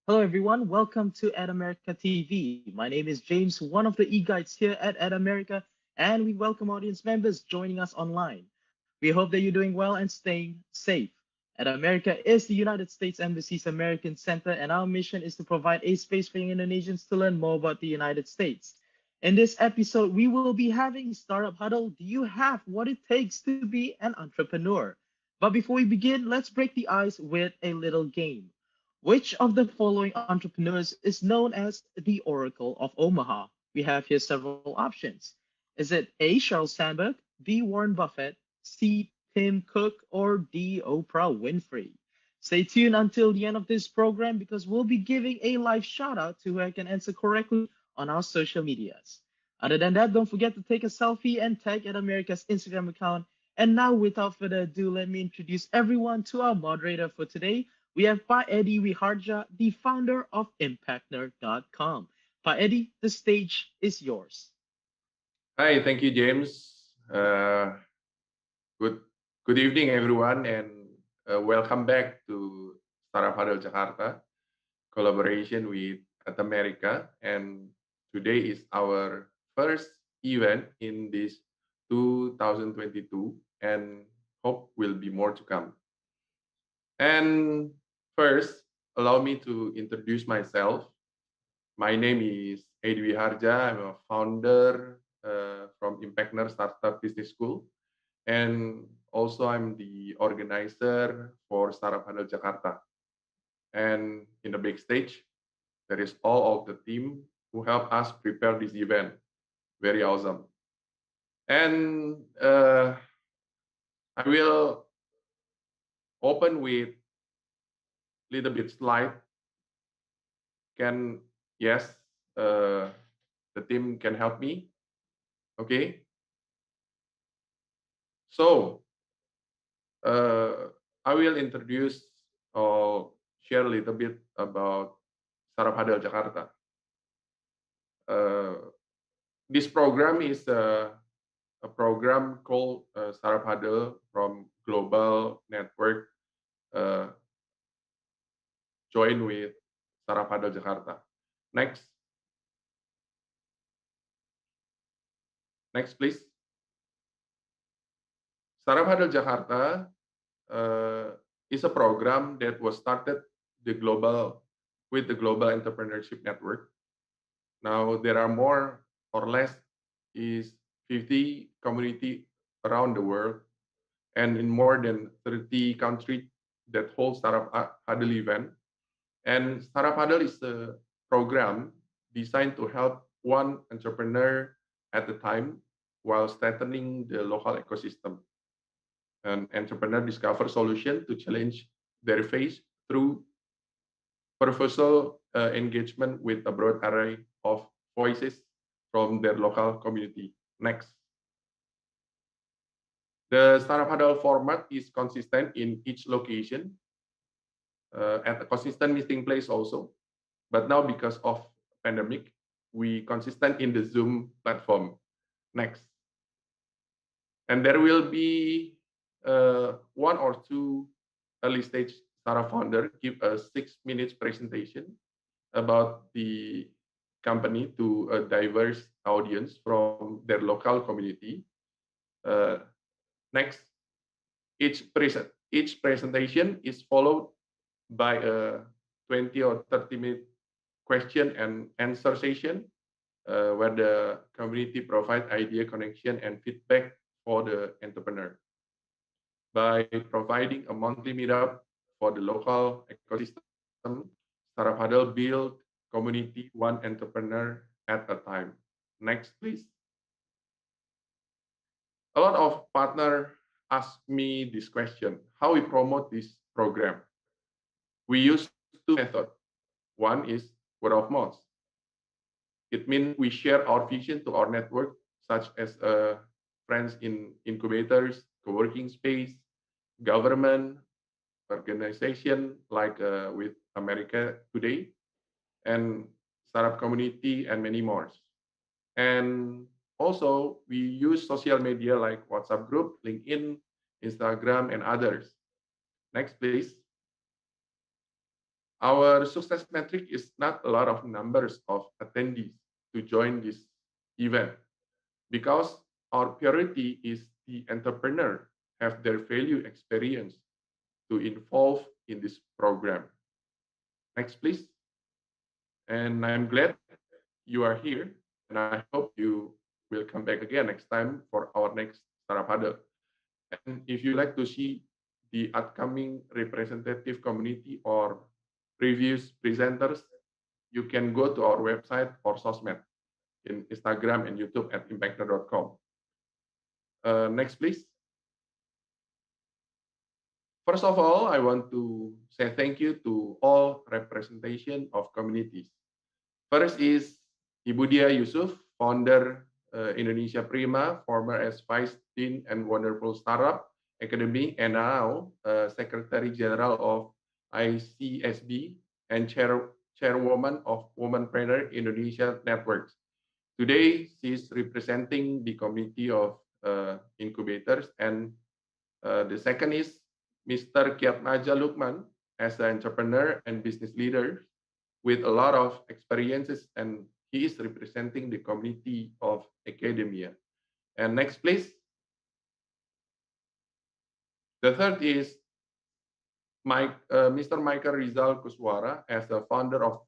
Hello, everyone. Welcome to Ad America TV. My name is James, one of the e-guides here at Ad America, and we welcome audience members joining us online. We hope that you're doing well and staying safe. Ad America is the United States Embassy's American Center, and our mission is to provide a space for young Indonesians to learn more about the United States. In this episode, we will be having Startup Huddle. Do you have what it takes to be an entrepreneur? But before we begin, let's break the ice with a little game. Which of the following entrepreneurs is known as the Oracle of Omaha? We have here several options. Is it A. Sheryl Sandberg, B. Warren Buffett, C. Tim Cook, or D. Oprah Winfrey? Stay tuned until the end of this program because we'll be giving a live shout out to who can answer correctly on our social medias. Other than that, don't forget to take a selfie and tag at America's Instagram account. And now, without further ado, let me introduce everyone to our moderator for today. We have Pa Eddie Wiharja, the founder of ImpactNerd.com. Pa Eddie, the stage is yours. Hi, thank you, James. Good good evening, everyone, and welcome back to Startup Huddle Jakarta collaboration with At America. And today is our first event in this 2022, and hope will be more to come. And first, allow me to introduce myself. My name is Edwi Harja. I'm a founder from ImpactNerd Startup Business School. And also I'm the organizer for Startup Huddle Jakarta. And in the big stage, there is all of the team who help us prepare this event. Very awesome. And I will open with little bit slide. Can yes, uh, the team can help me. Okay. So I will introduce or share a little bit about Startup Huddle Jakarta. Uh, this program is a program called Startup Huddle from Global Network, uh, join with Startup Huddle Jakarta. Next, next please. Startup Huddle Jakarta is a program that was started the global with the Global Entrepreneurship Network. Now there are more or less is 50 community around the world and in more than 30 countries that hold Startup Huddle event. And Startup Huddle is a program designed to help one entrepreneur at a time while strengthening the local ecosystem. An entrepreneur discover solution to challenge their face through purposeful engagement with a broad array of voices from their local community. Next. The Startup Huddle format is consistent in each location at a consistent meeting place also. But now because of pandemic, we consistent in the Zoom platform. Next. And there will be one or two early stage startup founder give a 6 minutes presentation about the company to a diverse audience from their local community. Uh, Next, each presentation is followed by a 20 or 30-minute question and answer session where the community provide idea connection and feedback for the entrepreneur. By providing a monthly meetup for the local ecosystem, Startup Huddle build community one entrepreneur at a time. Next, please. A lot of partners ask me this question: how we promote this program? We use two methods. One is word of mouth. It means we share our vision to our network, such as friends in incubators, co-working space, government, organization like with America Today, and startup community, and many more. And also, we use social media like WhatsApp group, LinkedIn, Instagram, and others. Next, please. Our success metric is not a lot of numbers of attendees to join this event because our priority is the entrepreneur have their value experience to involve in this program. Next, please. And I'm glad you are here, and I hope you will come back again next time for our next Startup Huddle. And if you like to see the upcoming representative community or previous presenters, you can go to our website or Sosmed in Instagram and YouTube at impactor.com. Next, please. First of all, I want to say thank you to all representation of communities. First is Ibu Dia Yusuf, founder Indonesia Prima, former as Vice Dean and Wonderful Startup Academy, and now Secretary General of ICSB and Chairwoman of Womanpreneur Indonesia Networks. Today, she's representing the committee of incubators, and the second is Mr. Kiatnaja Lukman, as an entrepreneur and business leader with a lot of experiences, and he is representing the community of academia. And next, please. The third is Mr. Michael Rizal Kuswara as the founder of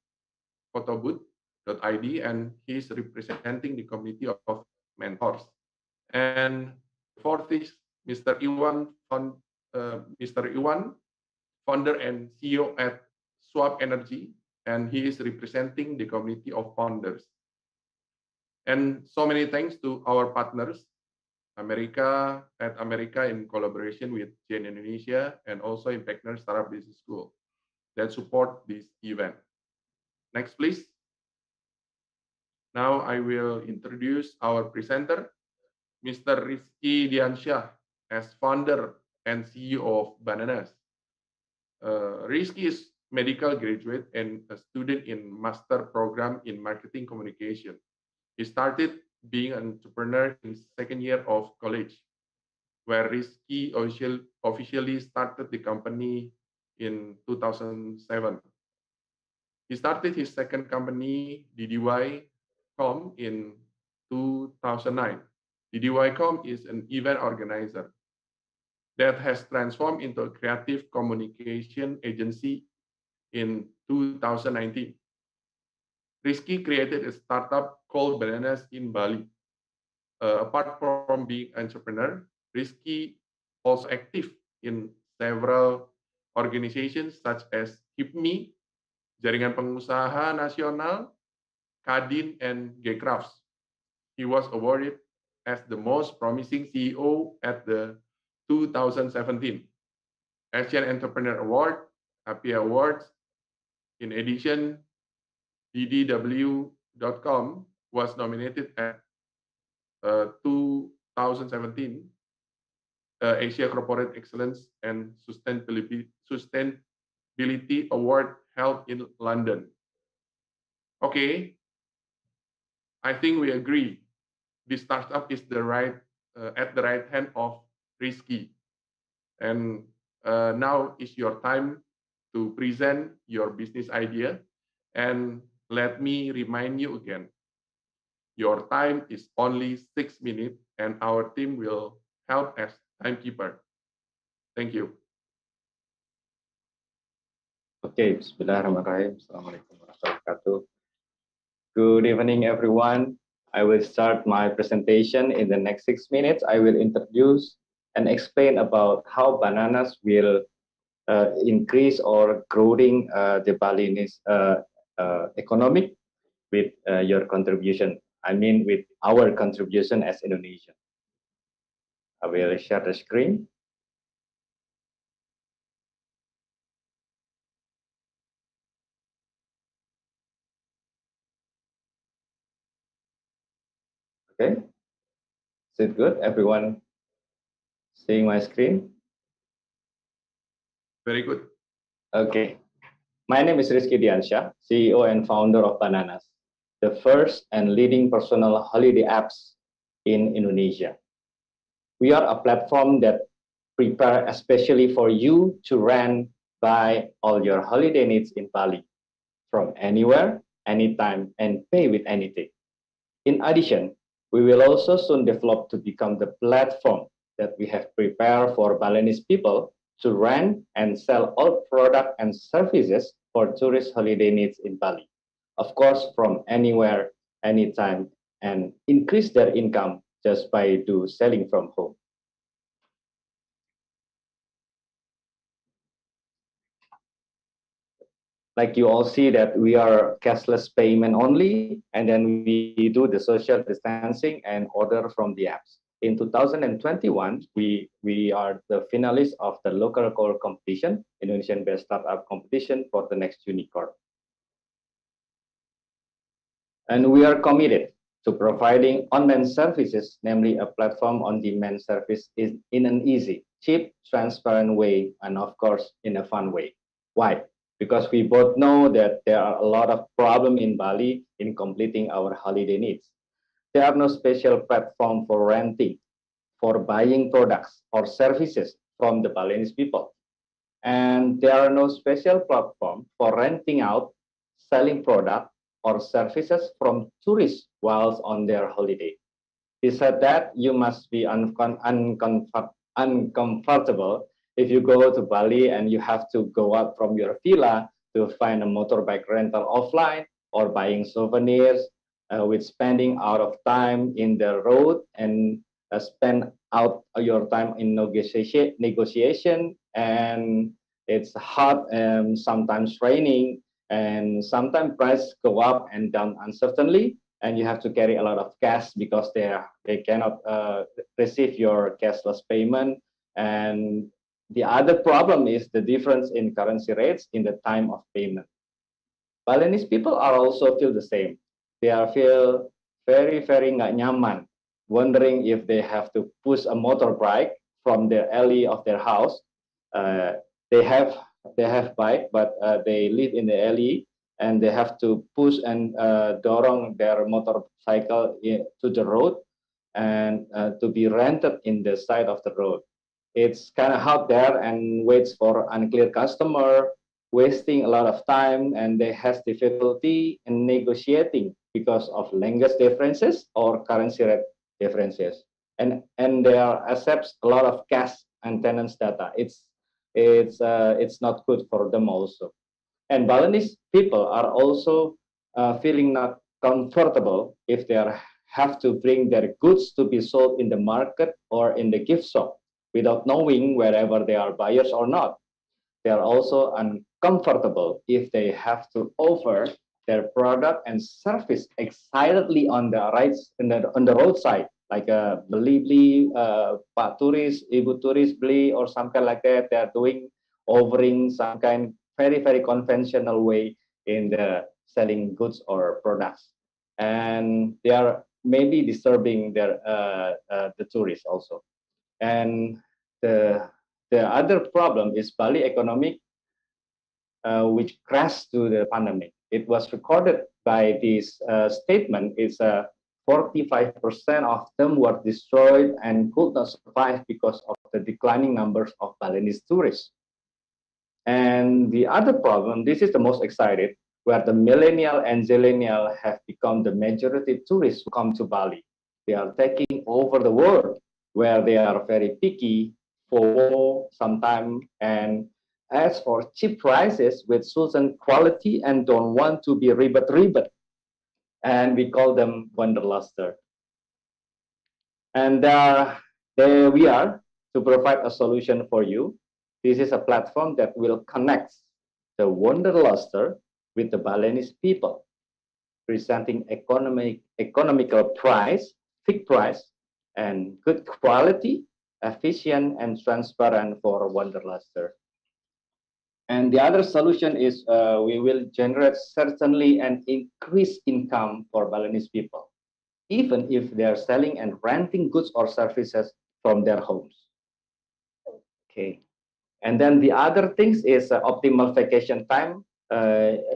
photobooth.id, and he is representing the community of mentors. And fourth is Mr. Mr. Iwan, founder and CEO at Swap Energy, and he is representing the community of founders. And so many thanks to our partners, America in collaboration with Jane Indonesia and also Impactner Startup Business School that support this event. Next, please. Now I will introduce our presenter, Mr. Rizky Diansyah, as founder and CEO of Bananas. Rizky is medical graduate and a student in master program in marketing communication. He started being an entrepreneur in second year of college, where Rizky officially started the company in 2007. He started his second company, DDY.com, in 2009. DDY.com is an event organizer that has transformed into a creative communication agency in 2019. Rizky created a startup called Bananas in Bali. Apart from being an entrepreneur, Rizky also active in several organizations such as HIPMI, Jaringan Pengusaha Nasional, Kadin, and Gcrafts. He was awarded as the most promising CEO at the 2017 Asian Entrepreneur Award, API Awards. In addition, DDW.com was nominated at 2017 Asia Corporate Excellence and Sustainability Award held in London. Okay, I think we agree this startup is at the right hand of Rizky. And now is your time to present your business idea. And let me remind you again, your time is only 6 minutes and our team will help as timekeeper. Thank you. Okay, Bismillahirrahmanirrahim. Assalamualaikum warahmatullahi wabarakatuh. Good evening, everyone. I will start my presentation. In the next 6 minutes, I will introduce and explain about how Bananas will increase or growing the Balinese economic with your contribution. I mean, with our contribution as Indonesia. I will share the screen. Okay, is it good? Everyone seeing my screen? Very good. Okay. My name is Rizky Diansyah, CEO and founder of Bananas, the first and leading personal holiday apps in Indonesia. We are a platform that prepare especially for you to rent buy all your holiday needs in Bali from anywhere, anytime, and pay with anything. In addition, we will also soon develop to become the platform that we have prepared for Balinese people to rent and sell all product and services for tourist holiday needs in Bali. Of course, from anywhere, anytime, and increase their income just by do selling from home. Like you all see that we are cashless payment only, and then we do the social distancing and order from the apps. In 2021, we are the finalists of the local core competition, Indonesian Best Startup competition for the next unicorn. And we are committed to providing online services, namely a platform on demand service in an easy, cheap, transparent way, and of course, in a fun way. Why? Because we both know that there are a lot of problems in Bali in completing our holiday needs. There are no special platform for renting, for buying products or services from the Balinese people. And there are no special platform for renting out, selling product or services from tourists whilst on their holiday. He said that you must be uncomfortable if you go to Bali and you have to go out from your villa to find a motorbike rental offline or buying souvenirs with spending out of time in the road and spend out your time in negotiation, and it's hot and sometimes raining and sometimes price go up and down uncertainly, and you have to carry a lot of cash because they cannot receive your cashless payment. And the other problem is the difference in currency rates in the time of payment. Balinese people are also feel the same. They are feel very nggak nyaman, wondering if they have to push a motorbike from the alley of their house. Uh, they have they have bike, but they live in the alley and they have to push and dorong their motorcycle to the road and to be rented in the side of the road. It's kind of hot there and waits for unclear customer, wasting a lot of time, and they has difficulty in negotiating because of language differences or currency rate differences. And they are accepts a lot of cash and tenants data. It's not good for them also. And Balinese people are also feeling not comfortable if they have to bring their goods to be sold in the market or in the gift shop without knowing wherever they are buyers or not. They are also uncomfortable if they have to offer their product and service excitedly on the on the roadside, like beli Pak Turis, Ibu Turis beli, or something like that. They are doing offering some kind very conventional way in the selling goods or products, and they are maybe disturbing the tourists also. And the other problem is Bali economic, which crashed to the pandemic. It was recorded by this statement. It's 45% of them were destroyed and could not survive because of the declining numbers of Balinese tourists. And the other problem, this is the most excited, where the millennial and zillennial have become the majority tourists who come to Bali. They are taking over the world, where they are very picky for more sometimes, and ask for cheap prices with certain quality and don't want to be ribet. And we call them wanderluster. And there we are to provide a solution for you. This is a platform that will connect the wanderluster with the Balinese people, presenting economical price, fixed price, and good quality, efficient, and transparent for wanderluster. And the other solution is we will generate certainly an increased income for Balinese people, even if they are selling and renting goods or services from their homes. Okay. And then the other things is optimal vacation time.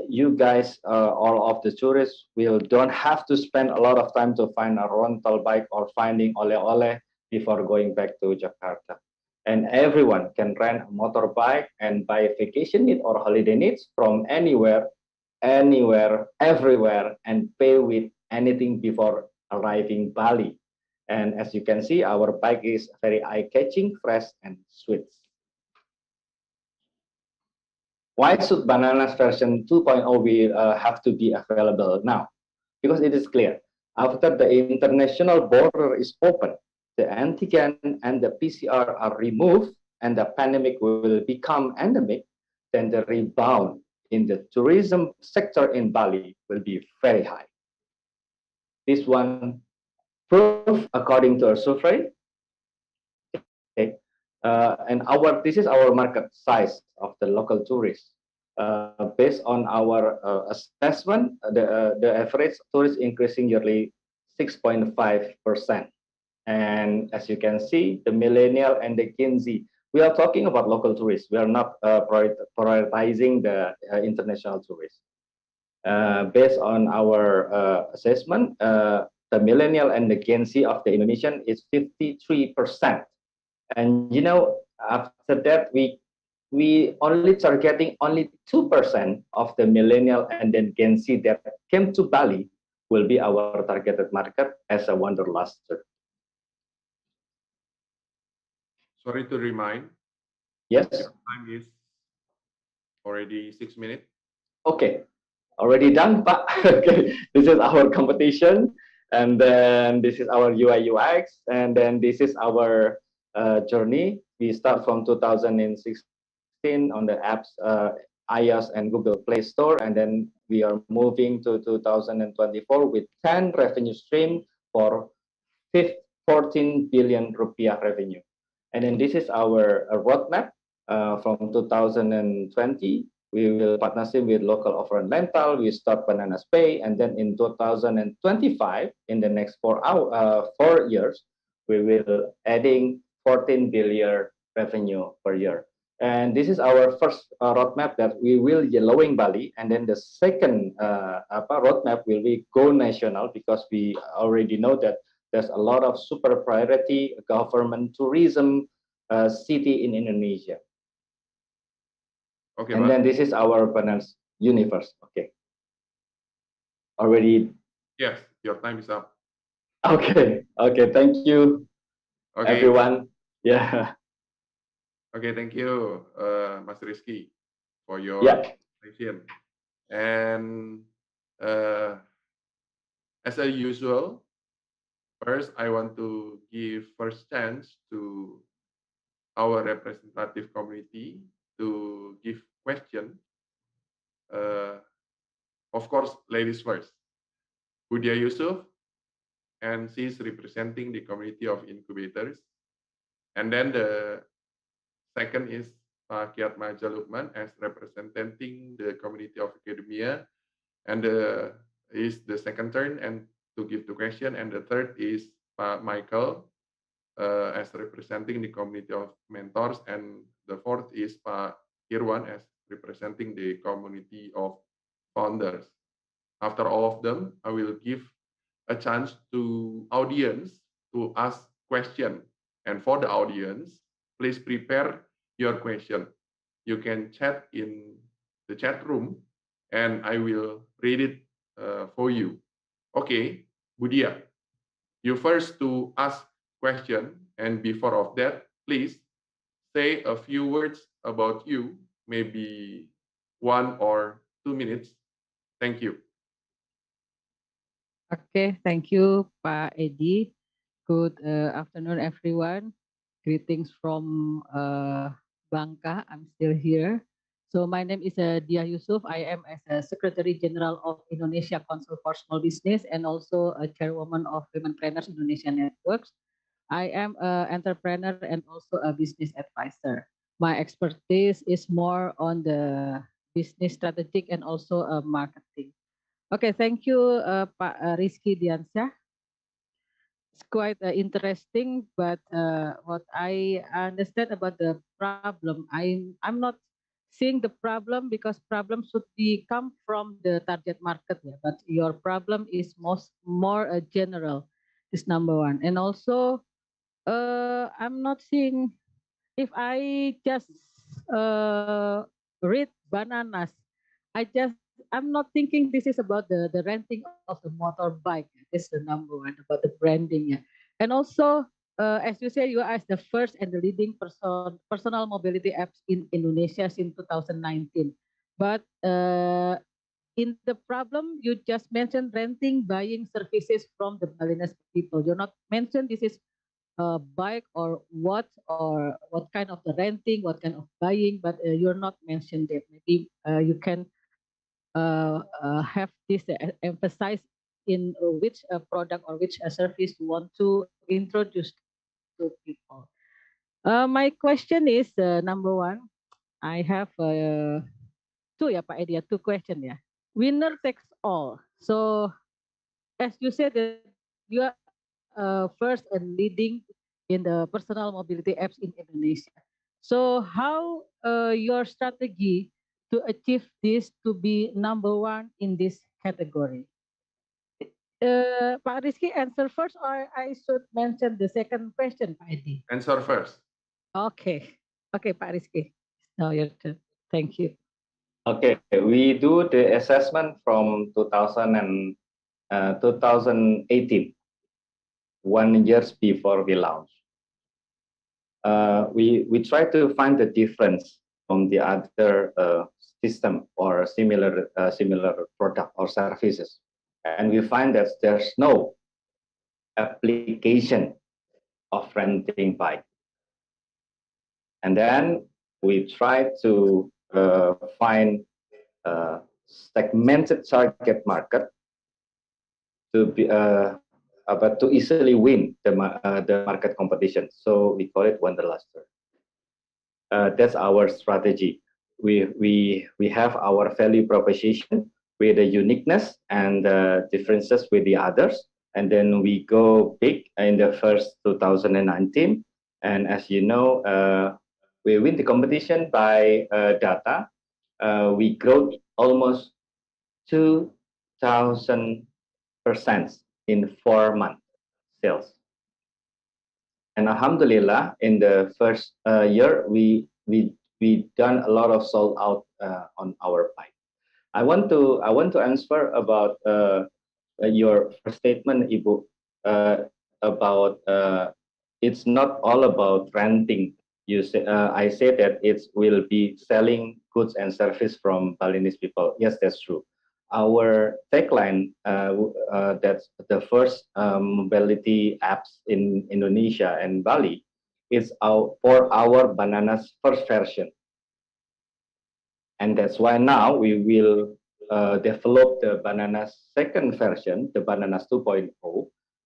You guys, all of the tourists, will don't have to spend a lot of time to find a rental bike or finding ole-ole before going back to Jakarta. and everyone can rent a motorbike and buy vacation need or holiday needs from anywhere, everywhere, and pay with anything before arriving Bali. And as you can see, our bike is very eye-catching, fresh, and sweet. Why should Bananas version 2.0 have to be available now? Because it is clear, after the international border is open, the antigen and the PCR are removed, and the pandemic will become endemic, then the rebound in the tourism sector in Bali will be very high. This one proof according to a survey. Okay, and this is our market size of the local tourists. Based on our assessment, the average tourist increasing yearly 6.5%. And as you can see, the millennial and the Gen Z, we are talking about local tourists. We are not prioritizing the international tourists. Based on our assessment, the millennial and the Gen Z of the Indonesian is 53%. And after that, we only targeting only 2% of the millennial and then Gen Z that came to Bali will be our targeted market as a wanderluster. Sorry to remind. Yes. Your time is already 6 minutes. Okay, already done, Pak. Okay, this is our competition, and then this is our UI UX, and then this is our journey. We start from 2016 on the apps, iOS and Google Play Store, and then we are moving to 2024 with 10 revenue stream for 14 billion rupiah revenue. And then this is our roadmap from 2020. We will partnership with local offer and rental. We start Bananas Pay, and then in 2025, in the next 4 years, we will adding 14 billion revenue per year. And this is our first roadmap that we will yellowing Bali, and then the second roadmap will be go national, because we already know that there's a lot of super priority government tourism city in Indonesia. Okay, and then this is our Bananas universe. Okay. Already. Yes, your time is up. Okay. Okay. Thank you, everyone. Yeah. Okay, thank you, Mas Rizky, for your presentation. And as usual, first I want to give first chance to our representative community to give question. Of course, ladies first. Budia Yusuf, and she's representing the community of incubators. And then the second is Pak Kiat Maja Lukman as representing the community of academia. And is the second turn and to give the question. And the third is Pak Michael as representing the community of mentors. And the fourth is Pak Irwan as representing the community of founders. After all of them, I will give a chance to audience to ask question. And for the audience, please prepare your question. You can chat in the chat room, and I will read it for you. Okay, Budia, you first to ask question, and before of that, please say a few words about you, maybe 1 or 2 minutes. Thank you. Okay, thank you, Pak Edi. Good afternoon, everyone. Greetings from Bangka. I'm still here. So my name is Dia Yusuf. I am as a Secretary General of Indonesia Council for Small Business and also a Chairwoman of Womenpreneurs Indonesia Networks. I am an entrepreneur and also a business advisor. My expertise is more on the business strategic and also marketing. Okay, thank you, Pak Rizky Diansyah. It's quite interesting, but what I understand about the problem, I'm not seeing the problem because problem should be come from the target market, yeah. But your problem is more general. Is number one, and also I'm not seeing if I just uh, read bananas, I'm not thinking this is about the renting of the motorbike. This is the number one about the branding. Yeah. And also, as you say, you are the first and the leading personal mobility apps in Indonesia since 2019. But in the problem, you just mentioned renting, buying services from the Balinese people. You're not mentioned this is bike or what kind of the renting, what kind of buying, but you're not mentioned it. Maybe you can have this emphasize in which product or which service you want to introduce to people. My question is number one, I have two ya Pak Edi, two question ya. Winner takes all. So as you said that you are first and leading in the personal mobility apps in Indonesia. So how your strategy to achieve this to be number one in this category? Pak Rizky answer first or I should mention the second question, Pak Edi? Answer first. Okay. Okay, Pak Rizky. Now your turn. Thank you. Okay, we do the assessment from 2018, 1 years before we launch. We try to find the difference from the other system or similar product or services, and we find that there's no application of renting bike. And then we try to find segmented target market to be but to easily win the market competition. So we call it Wanderluster. That's our strategy. We have our value proposition with the uniqueness and the differences with the others, and then we go big in the first 2019. And as you know, we win the competition by data. We grow almost 2,000% in 4 months sales. And Alhamdulillah, in the first year, we done a lot of sold out on our bike. I want to answer about your first statement, Ibu, about it's not all about renting. You say I say that it will be selling goods and service from Balinese people. Yes, that's true. Our tagline that's the first mobility apps in Indonesia and Bali is for our bananas first version, and that's why now we will develop the bananas second version, the bananas 2.0,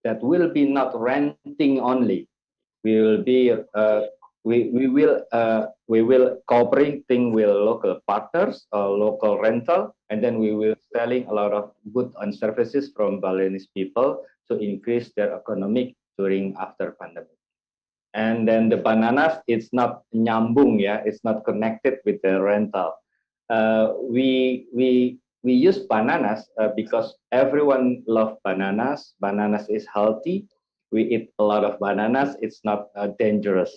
that will be not renting only. We will be we will cooperating with local partners or local rental, and then we will selling a lot of goods and services from Balinese people to increase their economic during after pandemic. And then the bananas, it's not nyambung, yeah, it's not connected with the rental. We use bananas because everyone love bananas. Bananas is healthy. We eat a lot of bananas. It's not dangerous.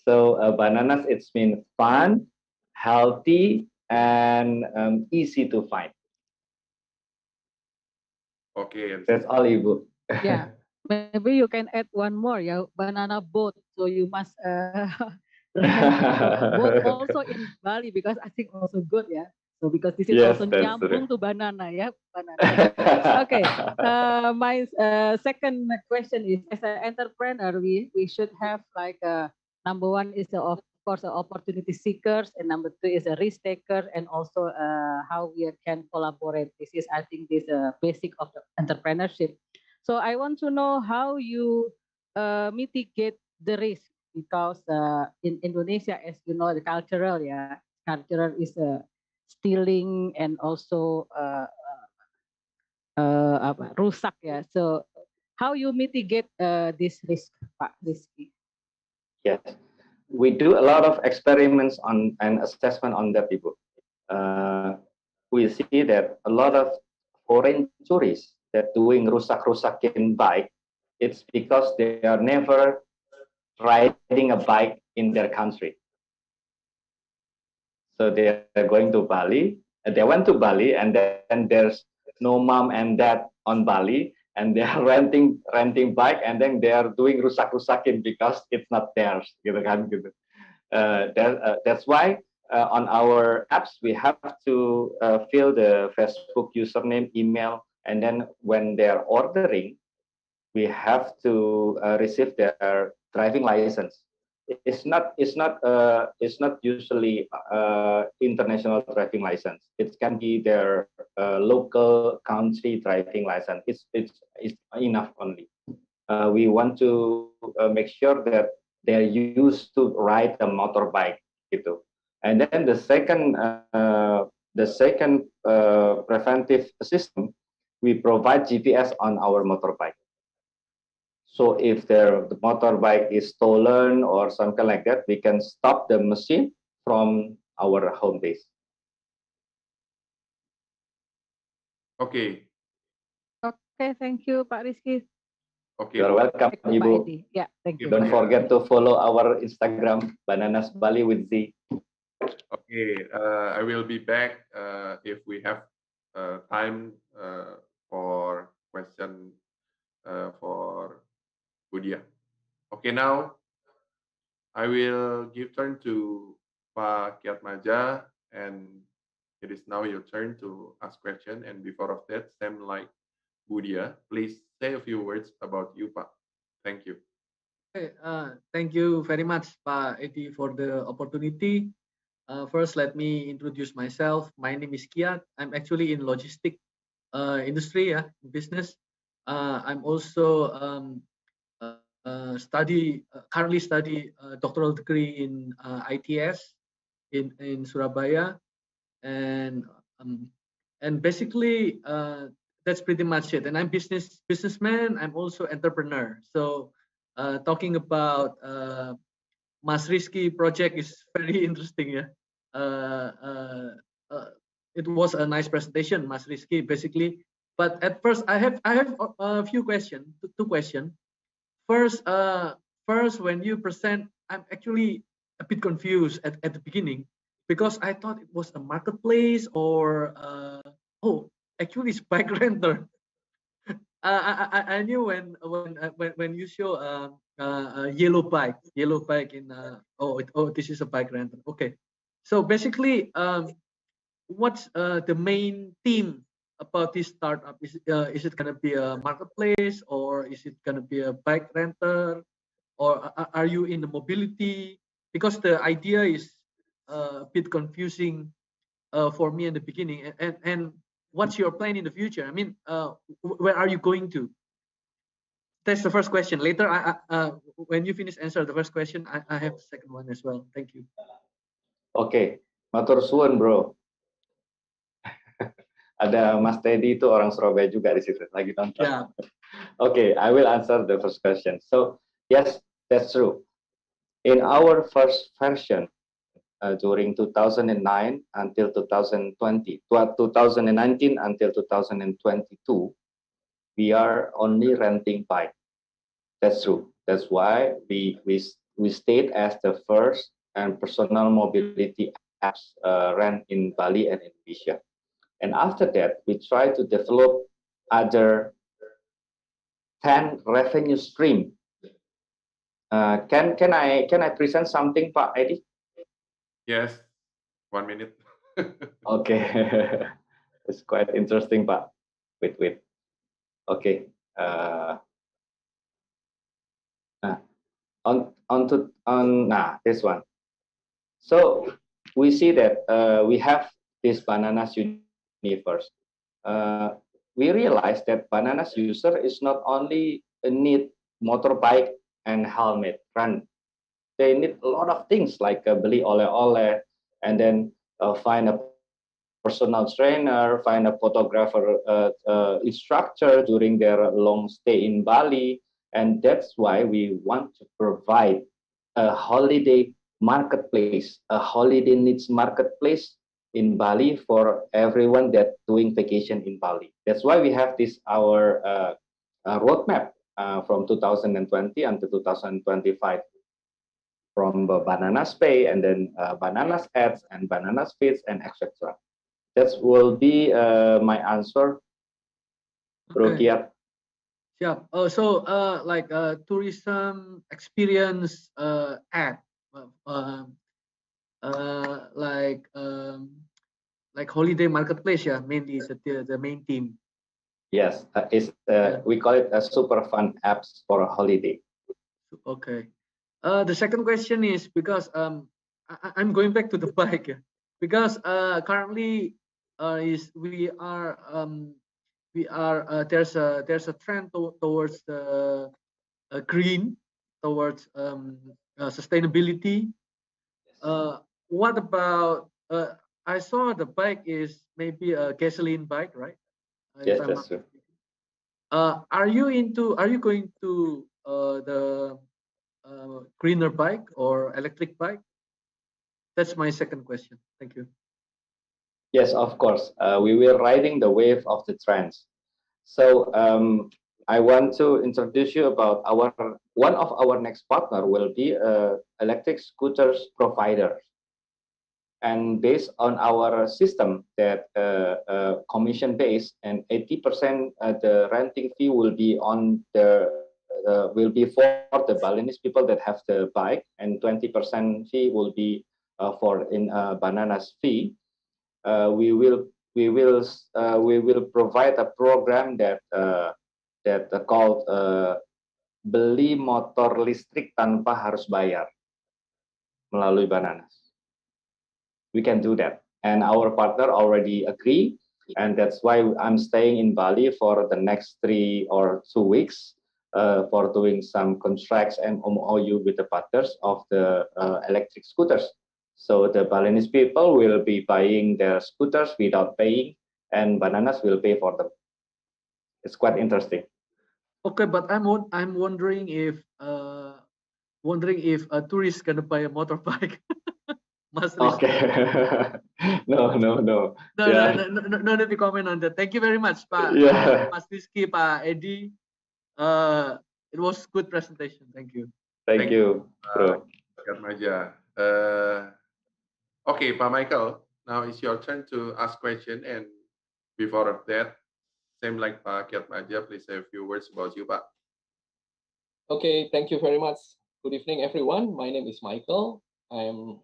So bananas, it's mean fun, healthy, and easy to find. Okay. That's all, Ibu. Yeah. Maybe you can add one more, yeah, banana boat. So you must rent boat also in Bali because I think also good, yeah. So because this is Yes, also that's nyambung true. to banana, yeah, banana. Okay. My second question is, as an entrepreneur, we should have like number one is of course opportunity seekers, and number two is a risk taker, and also how we can collaborate. This is I think this basic of the entrepreneurship. So I want to know how you mitigate the risk because in Indonesia, as you know, the cultural, yeah, cultural is stealing and also rusak ya. So how you mitigate this risk, Pak Rizky? Yes, we do a lot of experiments on and assessment on that, Ibu. Uh, we see that a lot of foreign tourists that doing rusak-rusakin bike, it's because they are never riding a bike in their country. So they are going to Bali. They went to Bali, and then there's no mom and dad on Bali, and they are renting bike, and then they are doing rusak-rusakin because it's not theirs, gitu kan, gitu. That's why on our apps we have to fill the Facebook username, email, and then when they are ordering, we have to receive their driving license. It's not usually international driving license. It can be their local country driving license. It's enough only. We want to make sure that they're used to ride a motorbike, gitu. And then the second preventive system, we provide GPS on our motorbike. So if the motorbike is stolen or something like that, we can stop the machine from our home base. Okay. Okay, thank you, Pak Rizky. Okay. You're welcome, Back to Pak Ibu. Edi. Yeah, thank you. Don't forget to follow our Instagram, Bananas Bali with Z. Okay. I will be back if we have time for question for Budia. Okay, now I will give turn to Pak Kiatmaja, and it is now your turn to ask question. And before of that, same like Budia, please say a few words about you, Pak. Thank you. Okay, thank you very much, Pak Edi, for the opportunity. First, let me introduce myself. My name is Kiat. I'm actually in logistic industry, business. I'm also currently study doctoral degree in ITS in Surabaya, and basically that's pretty much it. And I'm businessman. I'm also entrepreneur. So talking about Mas Rizky project is very interesting. Yeah, it was a nice presentation, Mas Rizky, basically. But at first, I have a few questions, two questions. First, when you present, I'm actually a bit confused at the beginning because I thought it was a marketplace or actually it's bike renter. I knew when you show yellow bike in this is a bike rental. Okay, so basically what's the main theme about this startup? Is it gonna be a marketplace or is it gonna be a bike renter, or are you in the mobility? Because the idea is a bit confusing for me in the beginning. And what's your plan in the future? I mean, where are you going to? That's the first question. Later, when you finish answer the first question, I have the second one as well. Thank you. Oke, matur suwun, bro. Ada Mas Teddy itu orang Surabaya juga di situ lagi nonton. Yeah. Okay, I will answer the first question. So yes, that's true. In our first version during 2009 until 2020, 2019 until 2022, we are only renting bike. That's true. That's why we stayed as the first and personal mobility apps rent in Bali and Indonesia. And after that, we try to develop other 10 revenue stream. Can I present something, Pak Edi? Yes, 1 minute. Okay, it's quite interesting, Pak. Wait. Okay. This one. So we see that we have this Bananas universe. We realize that Bananas user is not only need motorbike and helmet run. They need a lot of things like beli oleh-oleh, and then find a personal trainer, find a photographer instructor during their long stay in Bali. And that's why we want to provide a holiday marketplace, a holiday needs marketplace in Bali for everyone that doing vacation in Bali. That's why we have this our roadmap from 2020 until 2025. from the Bananas Pay, and then Bananas Ads and Bananas Feeds, and etc. That will be my answer, Bro Okay. Kiat. Yeah. So like tourism experience ad, uh, um, like holiday marketplace. Yeah, mainly the main theme. Yes, Yeah. we call it a super fun apps for a holiday. Okay. The second question is because I'm going back to the bike, yeah, because currently is we are there's a trend towards the green, towards sustainability. What about I saw the bike is maybe a gasoline bike, right? If Yes, I'm that's not true. mistaken. Are you going to the greener bike or electric bike? That's my second question. Thank you. Yes, of course. We will riding the wave of the trends. So I want to introduce you about our one of our next partner will be electric scooters provider. And based on our system that commission based, and 80% the renting fee will be on the will be for the Balinese people that have the bike, and 20% fee will be for in bananas fee. We will provide a program that called beli motor listrik tanpa harus bayar melalui bananas. We can do that, and our partner already agree, and that's why I'm staying in Bali for the next 3 or 2 weeks for doing some contracts and MOU with the partners of the electric scooters. So the Balinese people will be buying their scooters without paying, and bananas will pay for them. It's quite interesting. Okay, but I'm wondering if a tourist gonna buy a motorbike. Mas Rizky. Okay. No. No, no, Yeah. no, no, no need to comment on that. Thank you very much, Pak Yeah. Mas Rizky, Pak Edi. It was good presentation. Thank you. Thank Thank you, you, bro. Maja. Okay, Pak Michael, now it's your turn to ask question. And before of that, same like Pak Kiat Maja, please say a few words about you, Pak. Okay, thank you very much. Good evening, everyone. My name is Michael. I'm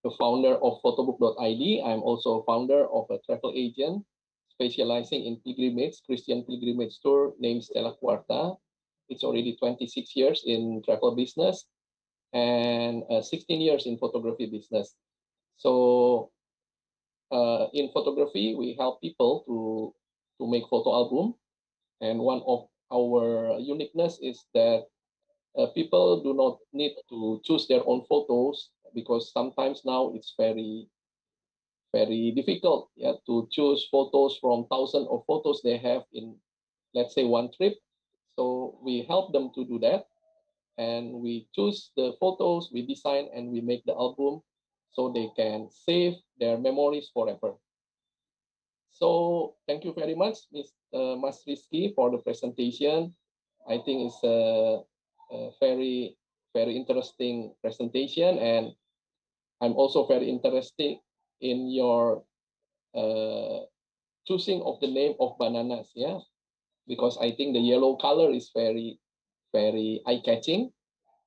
the founder of photobook.id. I'm also founder of a travel agent specializing in pilgrimage, Christian pilgrimage tour named Stella Quarta. It's already 26 years in travel business and 16 years in photography business. So in photography, we help people to make photo album. And one of our uniqueness is that people do not need to choose their own photos, because sometimes now it's very difficult, yeah, to choose photos from thousands of photos they have in, let's say, one trip. So we help them to do that, and we choose the photos, we design, and we make the album so they can save their memories forever. So thank you very much, Mas Rizky, for the presentation. I think it's a very interesting presentation, and I'm also very interested in your choosing of the name of bananas. Yeah, because I think the yellow color is very eye catching,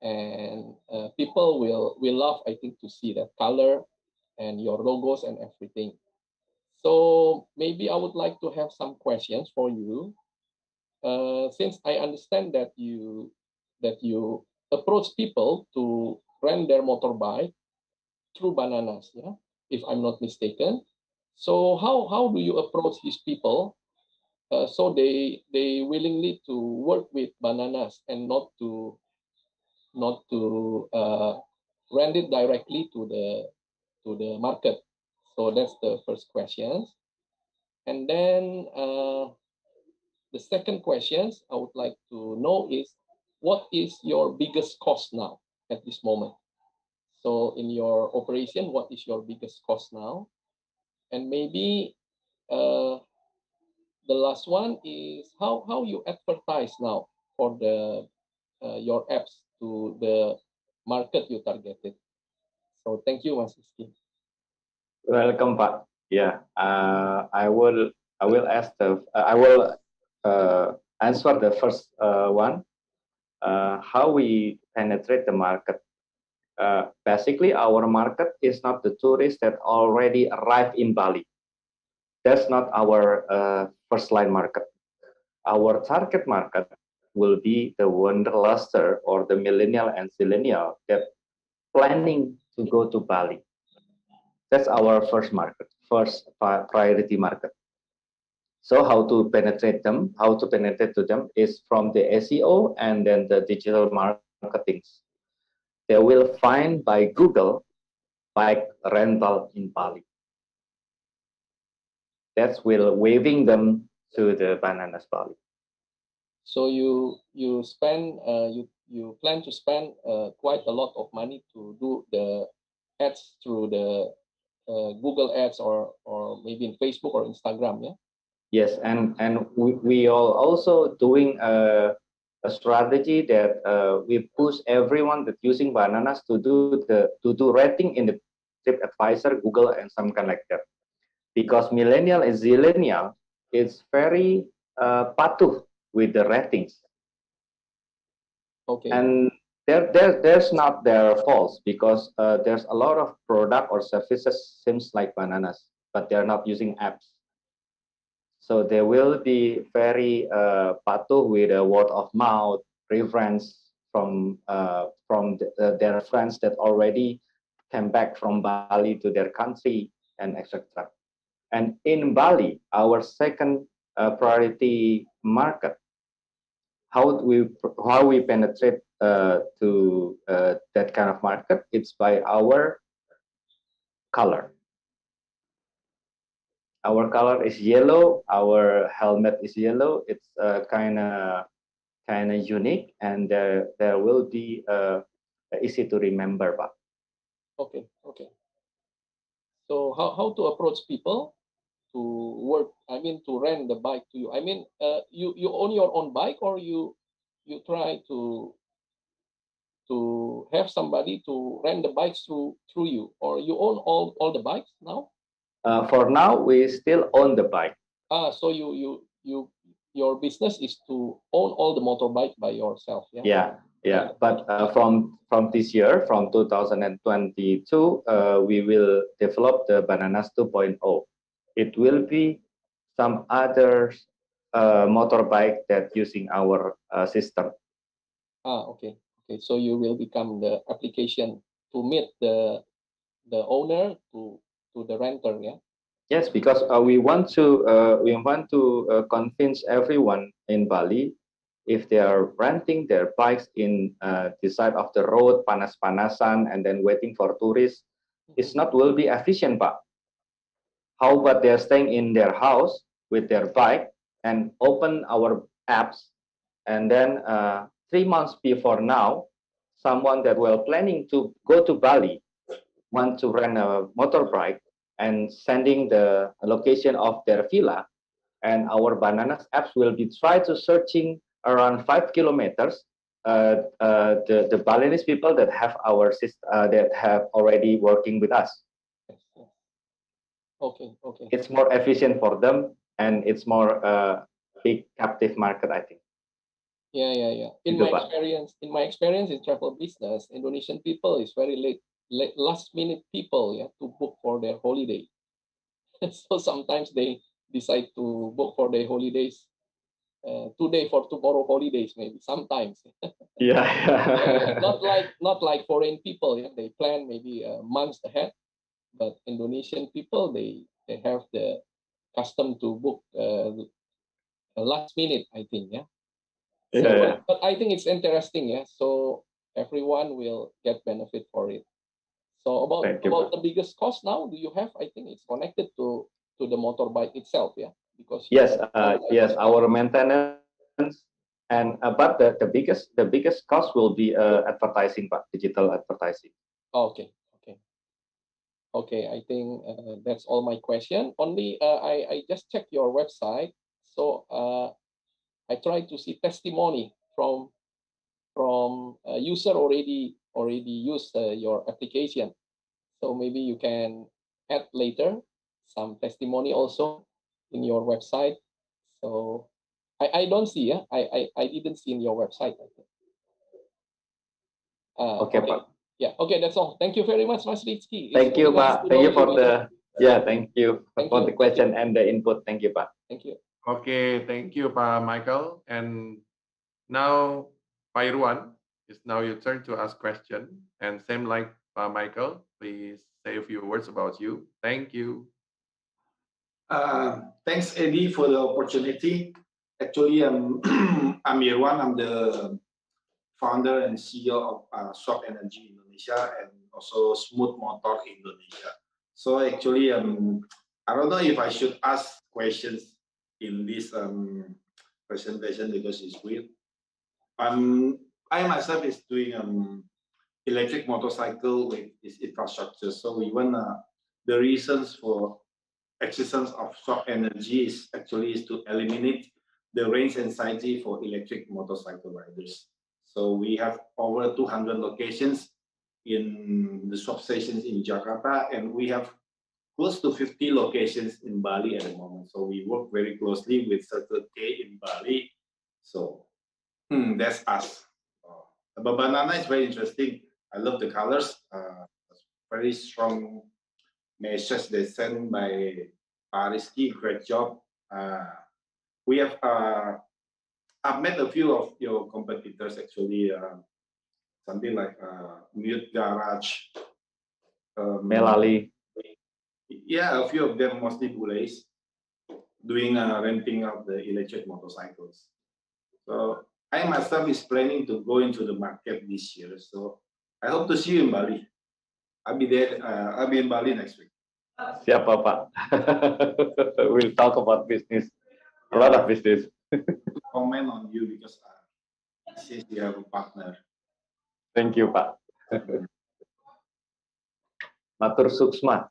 and people will love, I think, to see that color and your logos and everything. So maybe I would like to have some questions for you. Since I understand that you approach people to rent their motorbike through bananas, yeah, if I'm not mistaken. So how do you approach these people so they willingly to work with bananas and not to rent it directly to the market? So that's the first question. And then the second questions I would like to know is, what is your biggest cost now at this moment? So in your operation, what is your biggest cost now? And maybe uh, the last one is how you advertise now for the your apps to the market you targeted. So thank you, Mas Rizky. Welcome, Pak. Yeah, I will ask I will answer the first one. How we penetrate the market. Basically, our market is not the tourists that already arrived in Bali. That's not our first line market. Our target market will be the wanderluster or the millennial and zillennial that planning to go to Bali. That's our first market, first priority market. So how to penetrate them? How to penetrate to them is from the SEO and then the digital marketing. They will find by Google bike rental in Bali. That's will waving them to the Bananas Bali. So you spend you plan to spend quite a lot of money to do the ads through the Google ads or maybe in Facebook or Instagram, yeah. Yes, and we are also doing a strategy that we push everyone that using Bananas to do rating in the TripAdvisor, Google, and some kind like that. Because millennial and zillennial is very patuh with the ratings. Okay. And there's not their faults because there's a lot of product or services seems like Bananas, but they're not using apps. So they will be very patuh with a word of mouth, reference from their friends that already came back from Bali to their country and etc. And in Bali, our second priority market, how we penetrate to that kind of market? It's by our color. Our color is yellow. Our helmet is yellow. It's kind of unique, and there will be easy to remember. But Okay. Okay. So how to approach people to work? I mean, to rent the bike to you. I mean, you own your own bike, or you try to have somebody to rent the bikes through you, or you own all the bikes now? for now, we still own the bike. So your business is to own all the motorbike by yourself, yeah? Yeah. But from this year, from 2022, we will develop the Bananas 2.0. It will be some other motorbike that using our system. Okay. Okay. So you will become the application to meet the owner to the renter, yeah? Yes, because we want to convince everyone in Bali, if they are renting their bikes in the side of the road, panas-panasan, and then waiting for tourists, it's not will be efficient, Pak. How about they're staying in their house with their bike and open our apps, and then 3 months before now, someone that were planning to go to Bali want to rent a motorbike and sending the location of their villa, and our Bananas apps will be try to searching around 5 kilometers the Balinese people that have our that have already working with us. Yes, yes. Okay. Okay. It's more efficient for them, and it's more big captive market, I think. Yeah. In Gitu, my Pak. experience in travel business, Indonesian people is very late last minute people, yeah, to book for their holiday. So sometimes they decide to book for their holidays today for tomorrow holidays, maybe sometimes. Yeah. Not like foreign people, yeah, they plan maybe months ahead, but Indonesian people, they have the custom to book last minute, I think, yeah. So, Yeah. but I think it's interesting, yeah. So everyone will get benefit for it. So Thank you, about Pak. the biggest cost now, do you have? I think it's connected to the motorbike itself, yeah, because Yes, yes, our maintenance and but the biggest cost will be advertising, Pak, digital advertising. Okay, okay, okay. I think that's all my question. Only I just checked your website, so I tried to see testimony from from a user already used your application. So maybe you can add later some testimony also in your website. So I don't see, yeah, I didn't see in your website. I think. Okay, Pak. Yeah, okay, that's all. Thank you very much, Mas Rizky. Thank you, Pak. Thank you for the thank you for the question and the input. Thank you, Pak. Thank you. Okay, thank you, Pak Michael. And now, Pak Irwan, it's now your turn to ask question. And same like Pak Michael, please say a few words about you. Thank you. Thanks, Eddie, for the opportunity. Actually, I'm Irwan. I'm the founder and CEO of Swap Energy Indonesia and also Smooth Motor Indonesia. So actually, I don't know if I should ask questions in this presentation because it's weird. I myself is doing electric motorcycle with this infrastructure. So even the reasons for existence of swap energy is to eliminate the range anxiety for electric motorcycle riders. So we have over 200 locations in the swap stations in Jakarta, and we have close to 50 locations in Bali at the moment. So we work very closely with Circle K in Bali. So that's us. The banana is very interesting. I love the colors. Very strong message they sent by Rizky. Great job. We have I've met a few of your competitors actually. Something like Mute Garage, Melali. Yeah, a few of them, mostly bulays, doing renting out the electric motorcycles. So I myself is planning to go into the market this year. So I hope to see you in Bali. I'll be there. I'll be in Bali next week. Siapa, Pak? We'll talk about business. A lot of business. Comment on you because since you have a partner. Thank you, Pak. Matur Suksma.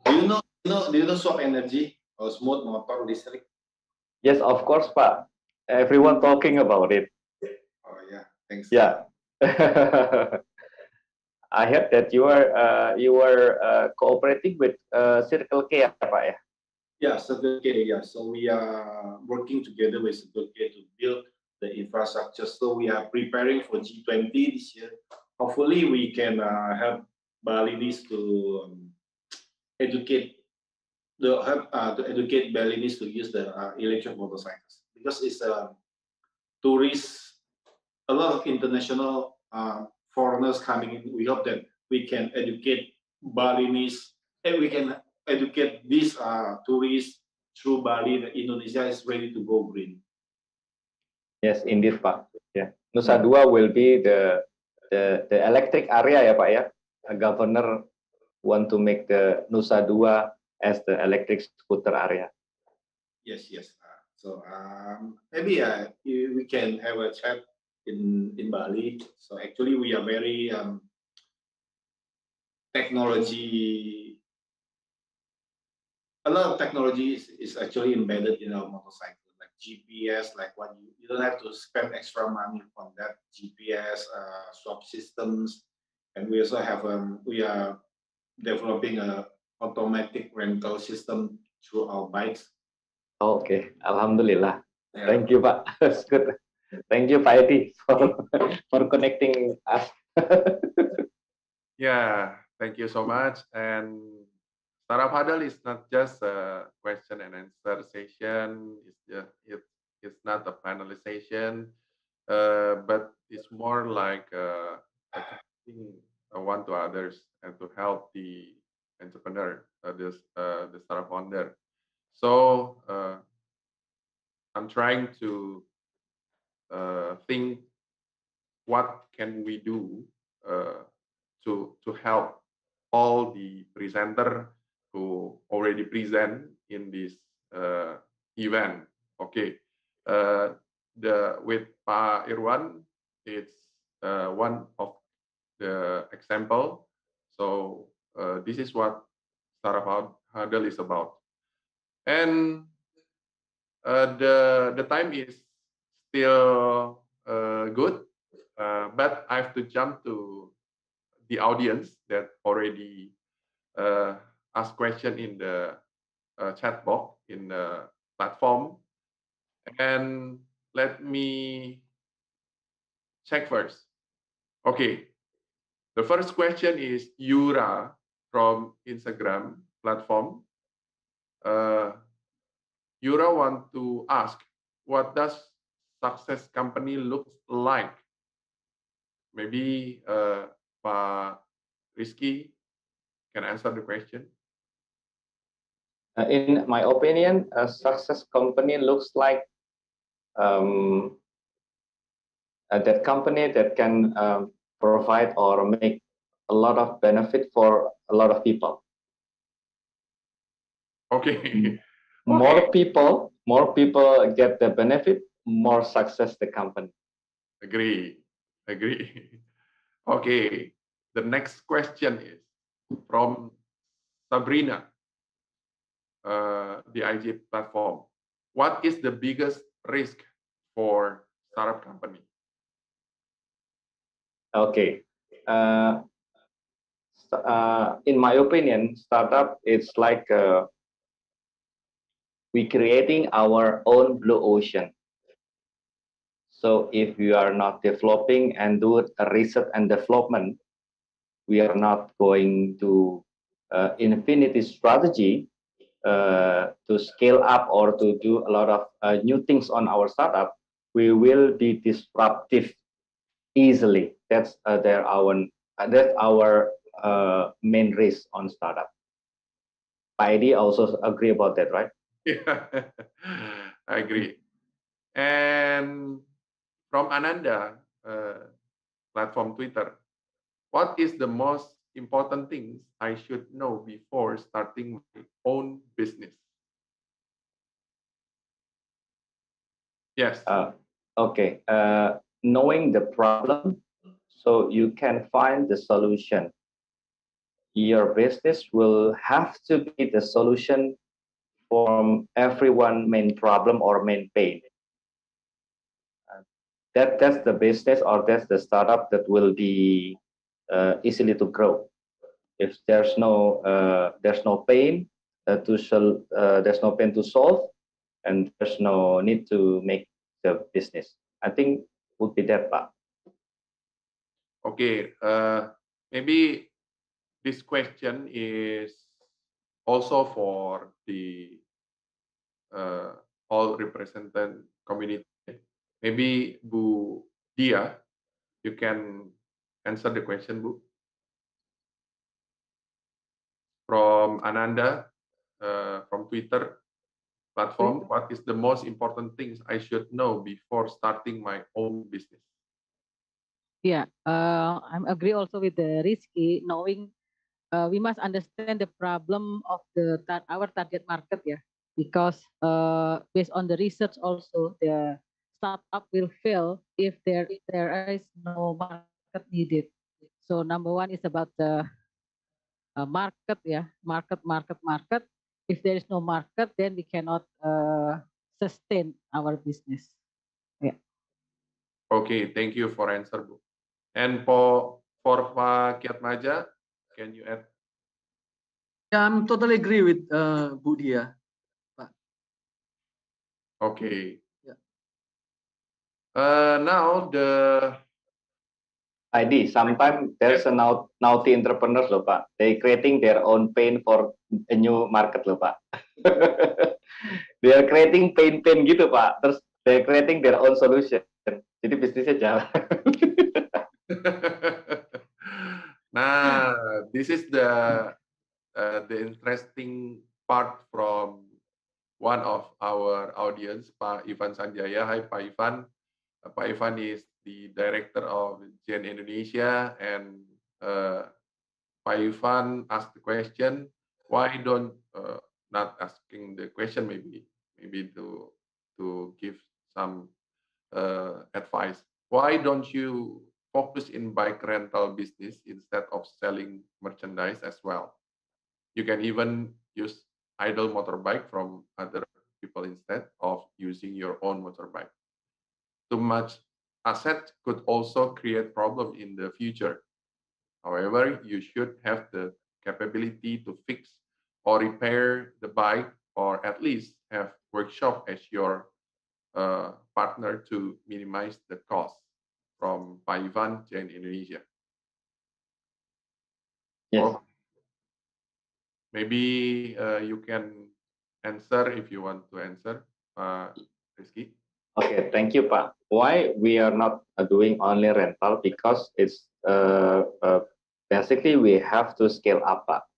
Do you know Swap Energy or Smooth Motor Listrik? Yes, of course, Pak. Everyone talking about it. Oh yeah, thanks. Yeah. I heard that you are cooperating with Circle K, ya, Pak, ya? Yeah, Circle K. Yeah, so we are working together with Circle K to build the infrastructure. So we are preparing for G20 this year. Hopefully, we can help Balinese to educate Balinese to use the electric motorcycles because it's a tourist. A lot of international foreigners coming in. We hope that we can educate Balinese and we can educate these tourists through Bali that Indonesia is ready to go green. Yes, indeed, Pak. Yeah, Nusa Dua will be the electric area, ya, Pak, ya. A governor want to make the Nusa Dua as the electric scooter area. Yes. So maybe we can have a chat in Bali. So actually, we are very technology. A lot of technology is actually embedded in our motorcycle, like GPS, like what you don't have to spend extra money on that GPS swap systems, and we also have we are developing a automatic rental system through our bikes. Okay, Alhamdulillah. Yeah. Thank you, Pak. That's good. Thank you, Pak Edi, for connecting us. Yeah, thank you so much. And Startup Huddle is not just a question and answer session. It's not a panelization, but it's more like connecting one to others and to help the entrepreneur, the startup founder. So I'm trying to think what can we do to help all the presenter who already present in this event. Okay, with Pak Irwan, it's one of the example. So this is what Startup Huddle is about, and the time is still good. But I have to jump to the audience that already asked question in the chat box in the platform. And let me check first. Okay, the first question is Yura from Instagram platform. Yura want to ask, what does success company looks like? Maybe Pak Rizky can answer the question. In my opinion, a success company looks like um, that company that can provide or make a lot of benefit for a lot of people. Okay. More people get the benefit, more success the company. Agree. Okay. The next question is from Sabrina, the IG platform. What is the biggest risk for startup company? Okay. In my opinion, startup it's like we creating our own blue ocean. So if we are not developing and do a research and development, we are not going to infinity strategy to scale up or to do a lot of new things on our startup. We will be disruptive easily. That's our main risk on startup. Pak also agree about that, right? Yeah, I agree. And from Ananda, platform Twitter, what is the most important things I should know before starting my own business? Yes. Okay. Knowing the problem so you can find the solution. Your business will have to be the solution from everyone main problem or main pain. That's the business or that's the startup that will be easily to grow. If there's no pain there's no pain to solve, and there's no need to make the business. I think would be that part. Okay. Maybe this question is also for the all represented community. Maybe Bu Dia, you can answer the question, Bu. From Ananda, from Twitter platform, what is the most important things I should know before starting my own business? Yeah, I'm agree also with the Rizky, knowing we must understand the problem of our target market, yeah, because based on the research also, the startup will fail if there is no market needed. So number one is about the market, yeah, market. If there is no market, then we cannot sustain our business. Yeah. Okay, thank you for answer, Bu. And for Pak Kiatmaja, can you add? Yeah, I'm totally agree with Bu Dia. Okay. Yeah. Now the ID, sometimes there's a naughty entrepreneurs loh Pak. They creating their own pain for a new market loh Pak. They are creating pain gitu Pak. Terus they are creating their own solution. Jadi bisnisnya jalan. Nah, this is the interesting part from one of our audience, Pak Ivan Sanjaya. Hi, Pak Ivan. Pak Ivan is the director of Gen Indonesia, and Pak Ivan asked the question, why don't not asking the question, maybe to give some advice. Why don't you focus in bike rental business instead of selling merchandise as well? You can even use idle motorbike from other people instead of using your own motorbike. Too much asset could also create problem in the future. However, you should have the capability to fix or repair the bike, or at least have workshop as your partner to minimize the cost. From Pak Ivan, Chain Indonesia. Yes. Oh, maybe you can answer if you want to answer, Rizky. Okay, thank you, Pak. Why we are not doing only rental? Because it's basically we have to scale up, Pak.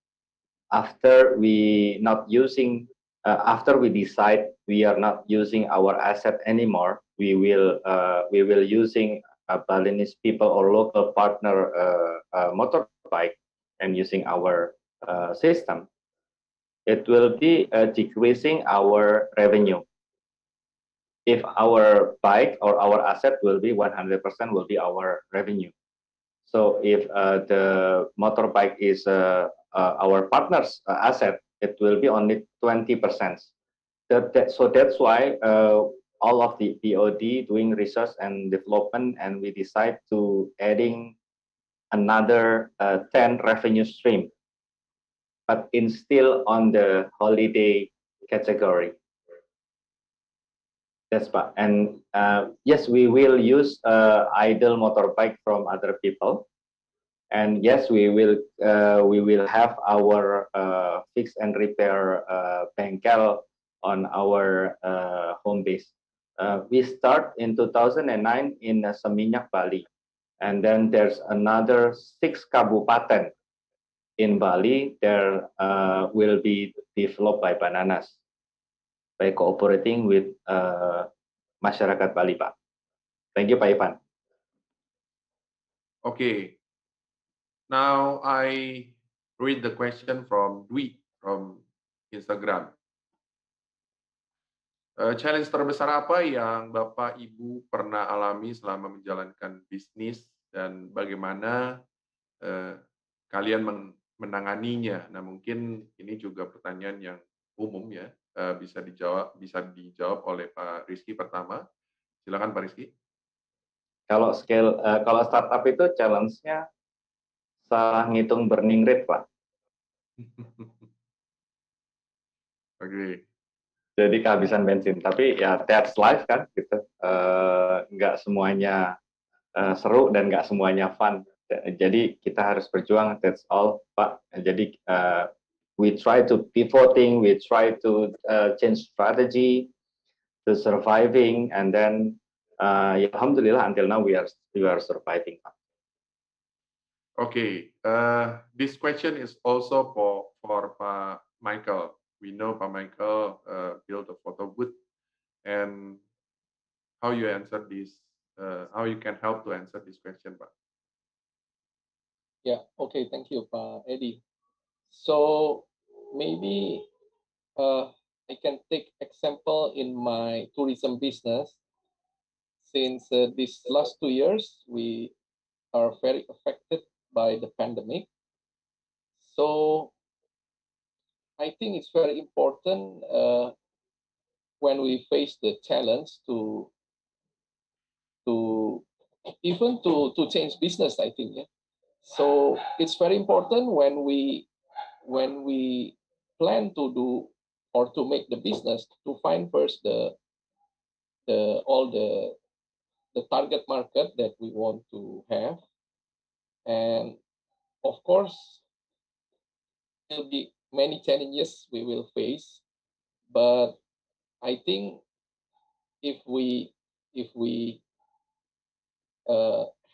After we decide we are not using our asset anymore, we will using Balinese people or local partner motorbike and using our system. It will be decreasing our revenue. If our bike or our asset will be 100% will be our revenue. So if the motorbike is our partner's asset, it will be only 20%. So that's why all of the BOD doing research and development, and we decide to adding another 10 revenue stream, but in still on the holiday category. That's Pak. And yes, we will use idle motorbike from other people. And yes, we will have our fix and repair bengkel on our home base. We start in 2009 in Seminyak, Bali, and then there's another 6 kabupaten in Bali. There will be developed by Bananas by cooperating with masyarakat Bali, Pak. Thank you, Pak Ivan. Okay. Now I read the question from Dwi from Instagram. Challenge terbesar apa yang Bapak Ibu pernah alami selama menjalankan bisnis, dan bagaimana kalian menanganinya? Nah, mungkin ini juga pertanyaan yang umum ya, bisa dijawab oleh Pak Rizky pertama. Silakan Pak Rizky. Kalau startup itu challenge-nya salah ngitung burning rate, Pak. Oke. Jadi kehabisan bensin. Tapi ya that's life kan, gitu. Nggak semuanya seru dan nggak semuanya fun. Jadi kita harus berjuang. That's all, Pak. Jadi we try to pivoting, we try to change strategy to surviving, and then ya, alhamdulillah until now we are surviving, Pak. Okay, this question is also for Pak Michael. We know Pak Michael built a photo booth, and how you answer this, how you can help to answer this question, Pak? Yeah, okay, thank you, Pak Eddie. So maybe I can take example in my tourism business. Since these last 2 years, we are very affected by the pandemic. So I think it's very important when we face the challenge to even to change business, I think. Yeah. So it's very important when we plan to do or to make the business, to find first all the target market that we want to have. And of course, there'll be many challenges we will face, but I think if we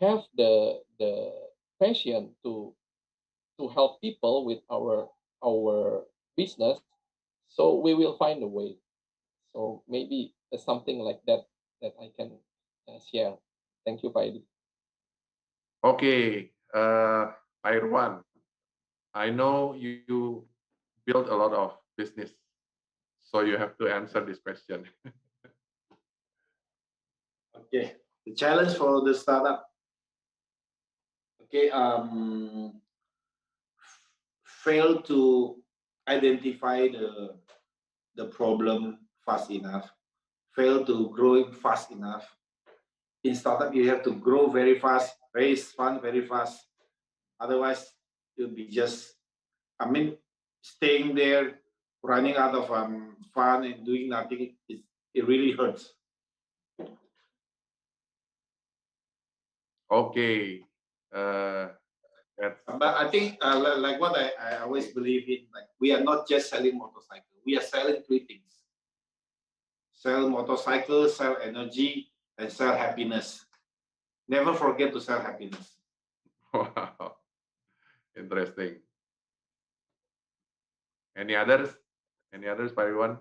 have the passion to help people with our business, so we will find a way. So maybe something like that I can share. Thank you, Pak Edi. Okay, Pak Irwan, I know you build a lot of business, so you have to answer this question. Okay, the challenge for the startup. Okay, fail to identify the problem fast enough, fail to grow it fast enough, in startup you have to grow very fast, raise fund very fast. Otherwise, you'll be just, I mean, staying there, running out of fun and doing nothing. It really hurts. Okay. That's But I think, like what I always believe in, like we are not just selling motorcycle. We are selling three things: sell motorcycle, sell energy, and sell happiness. Never forget to sell happiness. wow. Interesting. Any others? Any others, Pak Iwan?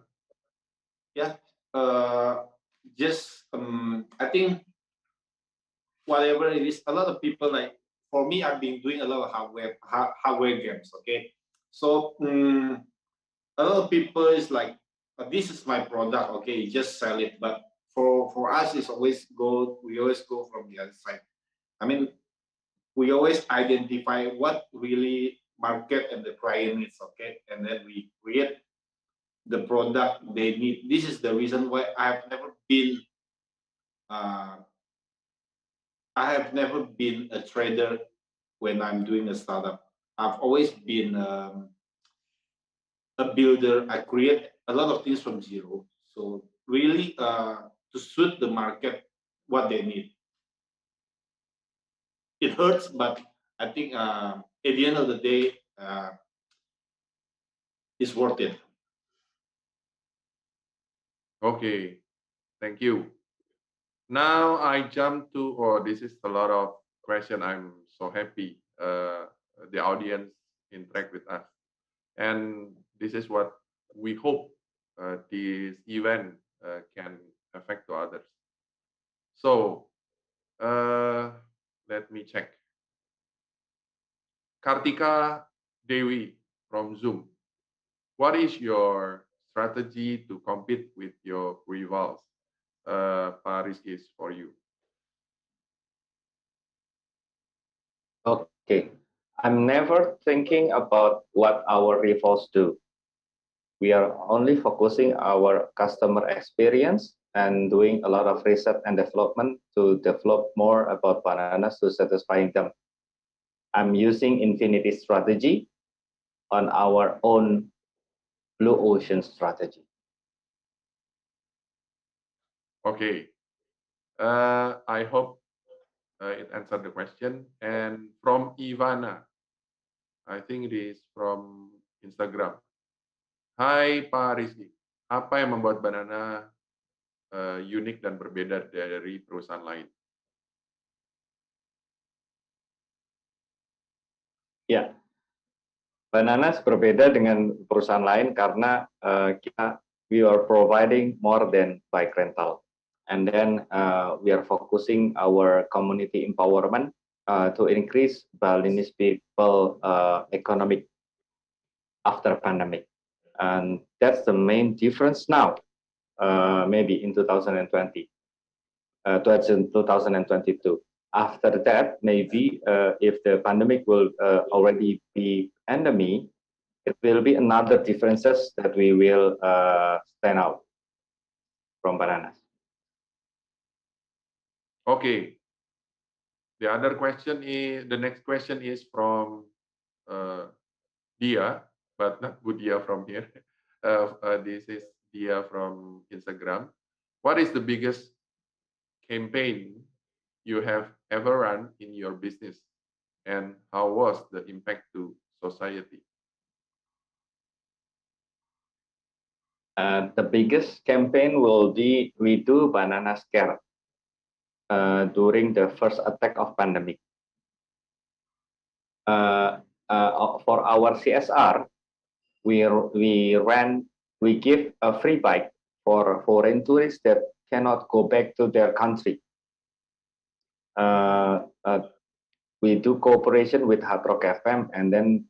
Yeah. Just I think whatever it is, a lot of people like, for me, I've been doing a lot of hardware games. Okay, so a lot of people is like, this is my product. Okay, just sell it. But for us, it's always we always go from the other side. I mean, we always identify what really market and the client needs. Okay, and then we create the product they need. This is the reason why uh, I have never been a trader when I'm doing a startup. I've always been a builder. I create a lot of things from zero. So really, to suit the market what they need. It hurts, but I think at the end of the day, it's worth it. Okay. Thank you. Now I jump to, oh, this is a lot of question. I'm so happy the audience interact with us. And this is what we hope this event can affect to others. So let me check. Kartika Dewi from Zoom. What is your strategy to compete with your rivals? Paris is for you. Okay. I'm never thinking about what our rivals do. We are only focusing our customer experience and doing a lot of research and development to develop more about bananas to satisfying them. I'm using infinity strategy on our own blue ocean strategy. Okay. I hope it answered the question. And from Ivana, I think it is from Instagram. Hai Pak Rizky, apa yang membuat Banana unik dan berbeda dari perusahaan lain? Ya, Bananas berbeda dengan perusahaan lain karena we are providing more than bike rental, and then we are focusing our community empowerment to increase Balinese people economic after pandemic, and that's the main difference now. Maybe in 2020, 2022. After that, maybe if the pandemic will already be endemic, it will be another differences that we will stand out from bananas. Okay. The next question is from Dia, but not Budia from here. This is Dia from Instagram. What is the biggest campaign you have ever run in your business, and how was the impact to society? The biggest campaign will be we do banana scare during the first attack of pandemic. For our CSR, we give a free bike for foreign tourists that cannot go back to their country. We do cooperation with Hard Rock FM and then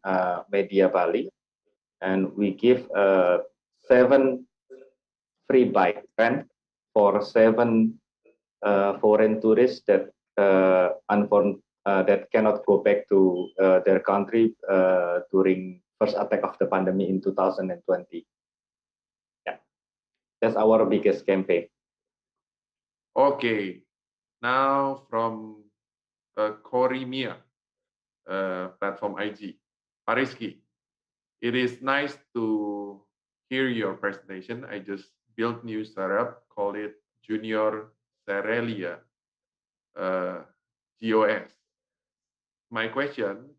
Media Bali, and we give 7 free bike rent for 7 foreign tourists that that cannot go back to their country during first attack of the pandemic in 2020. Yeah, that's our biggest campaign. Okay. Now from Korimia platform IG, Pariski, it is nice to hear your presentation. I just built new startup, call it Junior Cerelia GOS. My question: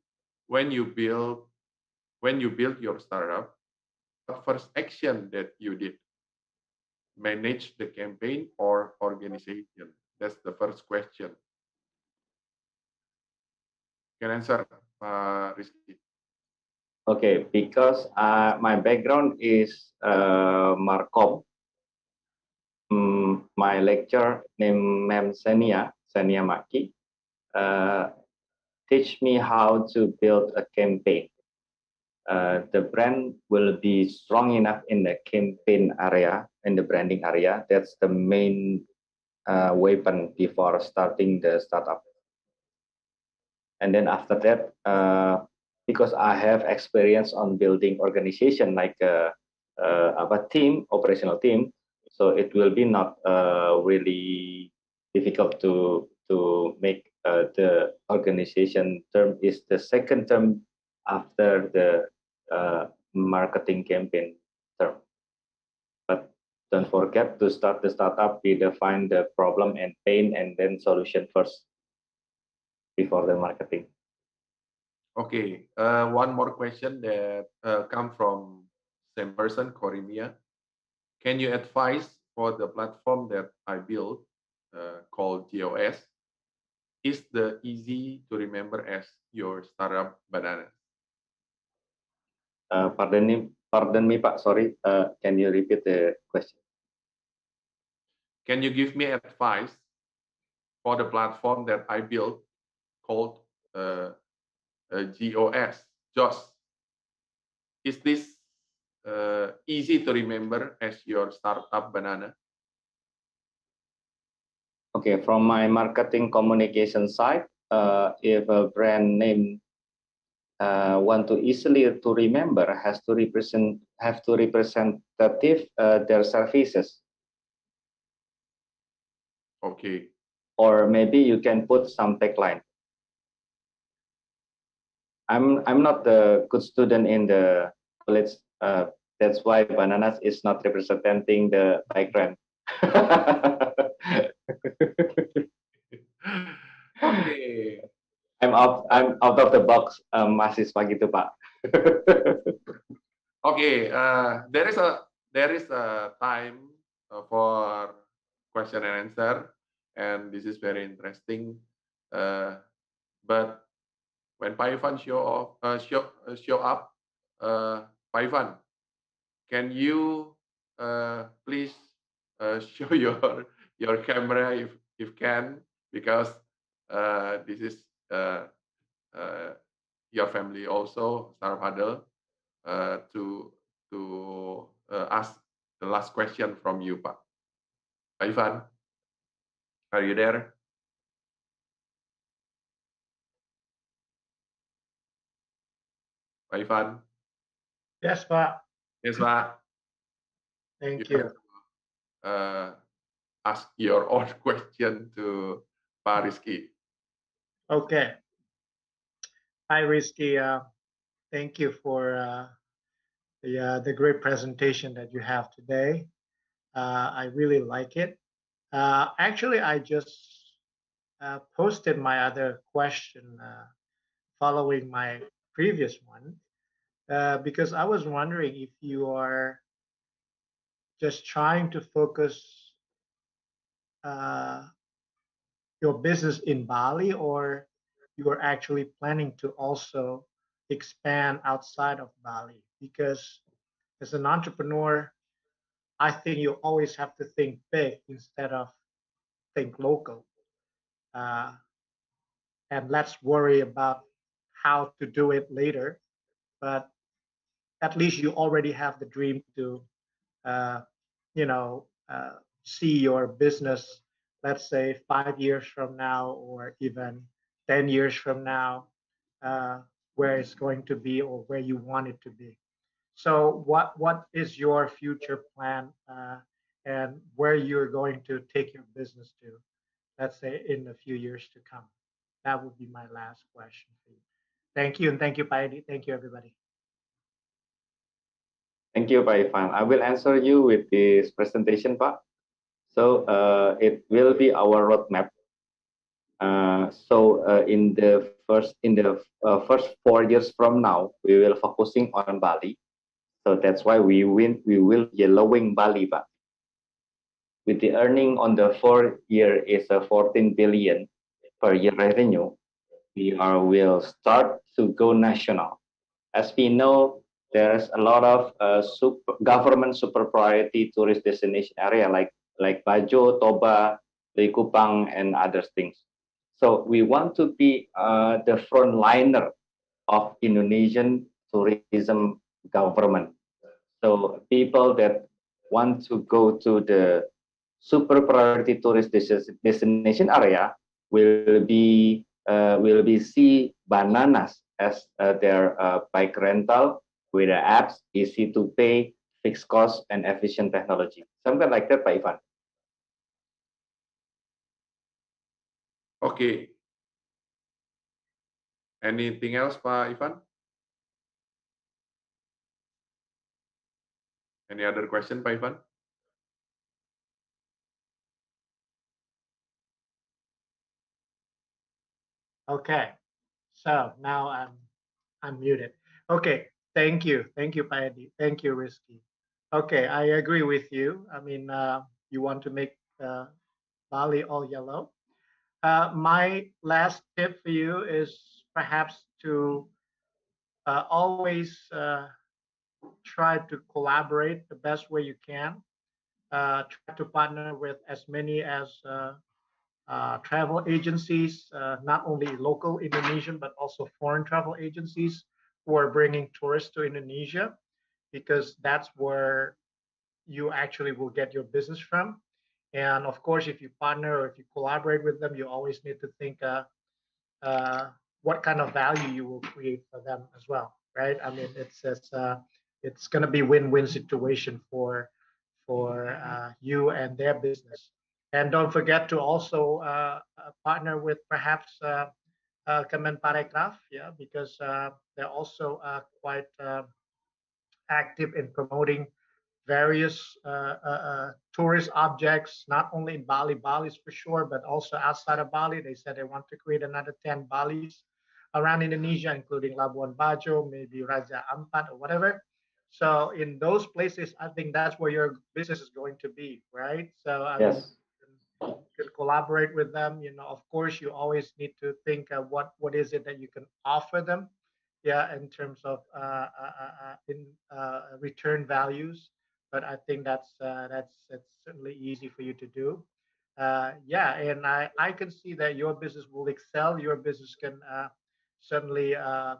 when you build your startup, what first action that you did? Manage the campaign or organization? That's the first question. Can answer, Rizky. Okay, because my background is Markov. My lecturer named Ma'am Sania Maki, uh, teach me how to build a campaign. The brand will be strong enough in the campaign area, in the branding area. That's the main weapon before starting the startup. And then after that, because I have experience on building organization like a team, operational team, so it will be not really difficult to make the organization term is the second term after the marketing campaign term. But don't forget to start the startup, we define the problem and pain and then solution first before the marketing. Okay, one more question that come from same person, Corimia. Can you advise for the platform that I built called GOS? Is the easy to remember as your startup banana? Pardon me, Pak. Sorry. Can you repeat the question? Can you give me advice for the platform that I built called GOS? JOS. Is this easy to remember as your startup banana? Okay, from my marketing communication side, if a brand name want to easily to remember, have to representative their services. Okay. Or maybe you can put some tagline. I'm not the good student in the college. That's why bananas is not representing the background. Okay. I'm out of the box mahasiswa gitu Pak. Okay, there is a time for question and answer, and this is very interesting. But when Paivan show up, Paivan, can you please show your camera if can, because this is your family also, Startup Huddle, to ask the last question from you, Pak. Pak Ivan, are you there? Pak Ivan? Yes, Pak. Yes, Pak. Thank You you. have to ask your own question to Pak Rizky. Okay. Hi, Rizky. Thank you for the great presentation that you have today. I really like it. Actually, I just posted my other question following my previous one because I was wondering if you are just trying to focus uh, your business in Bali, or you are actually planning to also expand outside of Bali? Because as an entrepreneur, I think you always have to think big instead of think local. Uh, and let's worry about how to do it later. But at least you already have the dream to, uh, see your business, let's say 5 years from now, or even 10 years from now, uh, where it's going to be or where you want it to be. So, what is your future plan, and where you're going to take your business to? let's say, in a few years to come? That would be my last question for you. Thank you, and thank you, Paidi. Thank you, everybody. Thank you, Pak Ivan. I will answer you with this presentation, Pak. So it will be our roadmap. In the first 4 years from now, we will focusing on Bali. So that's why we will yellowing Bali, Pak. With the earning on the 4 year is a 14 billion per year revenue, will start to go national. As we know, there's a lot of government super priority tourist destination area like Bajo, Toba, Likupang, and other things. So we want to be the frontliner of Indonesian tourism government. So people that want to go to the super priority tourist destination area will be see bananas as their bike rental with the apps, easy to pay, fixed cost, and efficient technology. Something like that, Pak Ivan. Okay. Anything else, Pak Ivan? Any other question, Pak Ivan? Okay, so now I'm muted. Okay, thank you, Paidi, thank you, Risky. Okay, I agree with you. I mean, you want to make Bali all yellow. My last tip for you is perhaps to always try to collaborate the best way you can. Try to partner with as many as travel agencies, not only local Indonesian, but also foreign travel agencies who are bringing tourists to Indonesia, because that's where you actually will get your business from. And of course, if you partner or if you collaborate with them, you always need to think uh, what kind of value you will create for them as well, right? I mean, it's going to be win-win situation for you and their business. And don't forget to also partner with perhaps Kemenparekraf, yeah, because they're also quite active in promoting various tourist objects, not only in Bali, Bali's for sure, but also outside of Bali. They said they want to create another 10 Balis around Indonesia, including Labuan Bajo, maybe Raja Ampat or whatever. So in those places, I think that's where your business is going to be, right? So I mean, Yes. you can collaborate with them. You know, of course, you always need to think what is it that you can offer them, yeah, in terms of in return values. But I think that's certainly easy for you to do. Yeah, and I can see that your business will excel. Your business can certainly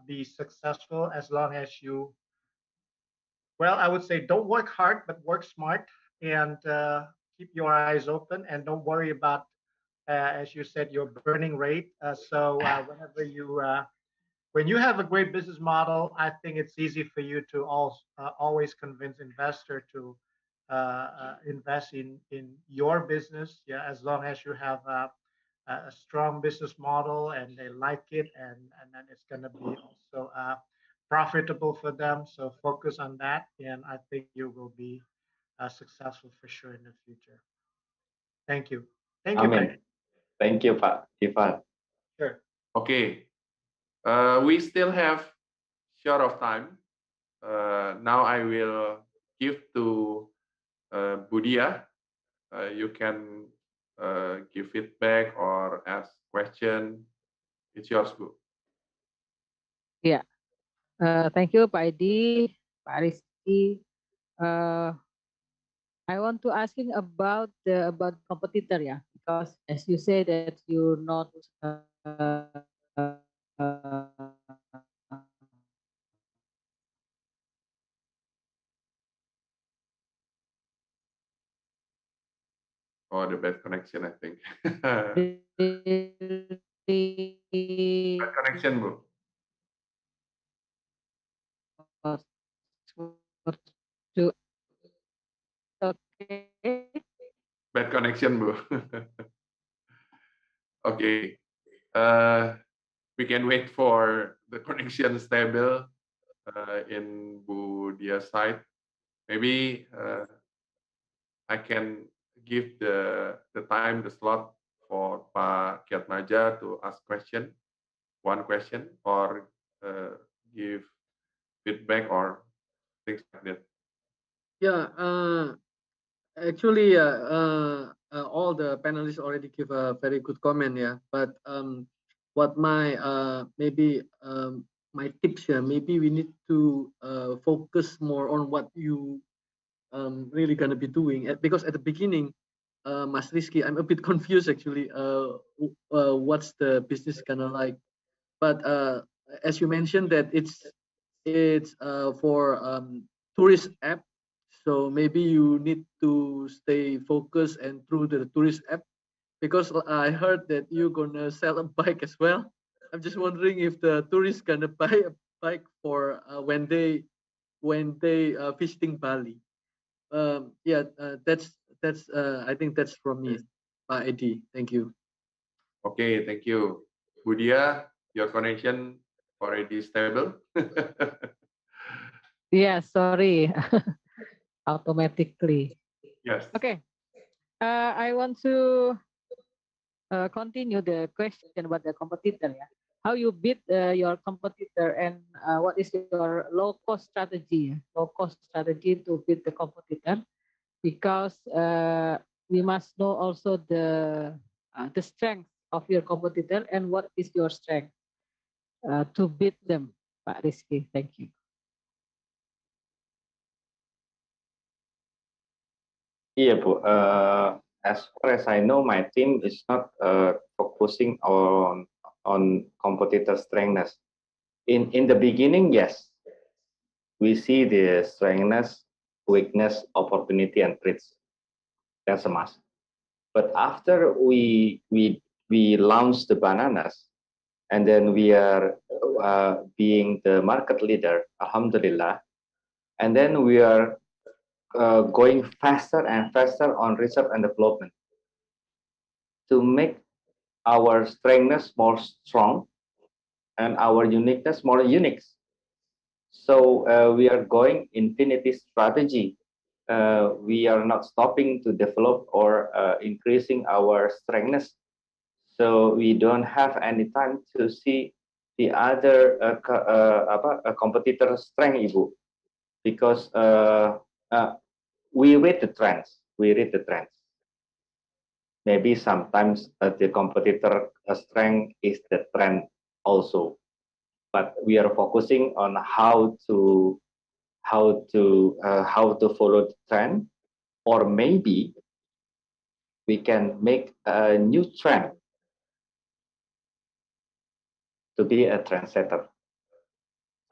be successful as long as you, well, I would say don't work hard, but work smart, and keep your eyes open, and don't worry about, as you said, your burning rate. Whenever you when you have a great business model, I think it's easy for you to always convince investor to invest in your business. Yeah, as long as you have a strong business model and they like it, and then it's going to be also profitable for them. So focus on that, and I think you will be successful for sure in the future. Thank you. Thank you, Pat. Amin. Thank you, Pak Ivan. Sure. Okay. We still have short of time. Now I will give to Budia. You can give feedback or ask question. It's yours, Bu. Yeah. Thank you, Pak Edi, Pak Rizky. Uh, I want to asking about the about competitor, yeah, because as you say that you're not Oh, the bad connection, I think. Bad connection, Bu. to okay. Bad connection, Bu. Okay. We can wait for the connection stable in Bu Dia's side. Maybe I can give the time, the slot for Pak Kiatmaja to ask one question, or give feedback or things like that. Yeah, actually, all the panelists already give a very good comment. Yeah, but what my maybe my tips here, maybe we need to focus more on what you really gonna be doing. Because at the beginning, Mas Rizky, I'm a bit confused actually. What's the business gonna like? But as you mentioned that it's for tourist app, so maybe you need to stay focused and through the tourist app, because I heard that you're gonna sell a bike as well. I'm just wondering if the tourists gonna buy a bike for when they visiting Bali. Yeah, that's I think that's from me, Eddie. Thank you. Okay, thank you. Bu Dia, your connection already stable? Yeah, sorry. Automatically. Yes. Okay. I want to continue the question about the competitor. Yeah. How you beat your competitor, and what is your low cost strategy? Low cost strategy to beat the competitor, because we must know also the strength of your competitor and what is your strength to beat them. Pak Rizky, thank you. Iya, Bu. As far as I know, my team is not focusing on competitor strengthness. In the beginning, yes, we see the strengthness, weakness, opportunity, and threats. That's a must. But after we launch the bananas, and then we are being the market leader, alhamdulillah, and then we are going faster and faster on research and development to make our strengthness more strong and our uniqueness more unique. So we are going infinity strategy. We are not stopping to develop or increasing our strengthness. So we don't have any time to see the other competitor strength, Ibu, because we read the trends. We read the trends. Maybe sometimes the competitor strength is the trend also, but we are focusing on how to follow the trend, or maybe we can make a new trend to be a trendsetter,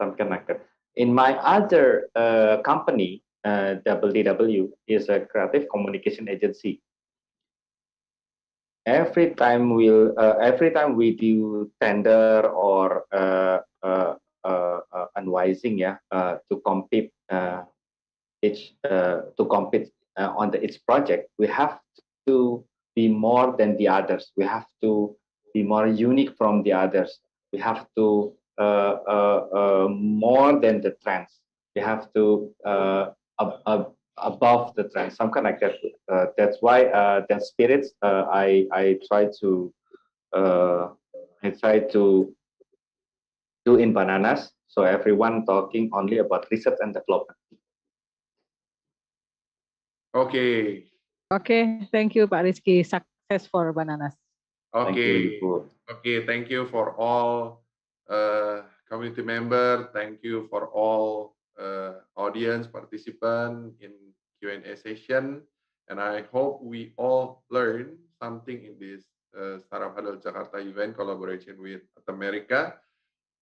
something like that. In my other company, WDW is a creative communication agency. Every time we do tender or unwising, yeah, to compete on each project, we have to be more than the others. We have to be more unique from the others. We have to more than the trends. We have to above the trend, something like that. That's why that spirits I try to do in bananas. So everyone talking only about research and development. Okay. Okay, thank you, Pak Rizky. Success for bananas. Thank you, Okay. Ibu. Okay. Thank you for all community member. Thank you for all audience participant in Q&A session. And I hope we all learn something in this Startup Huddle Jakarta event collaboration with America.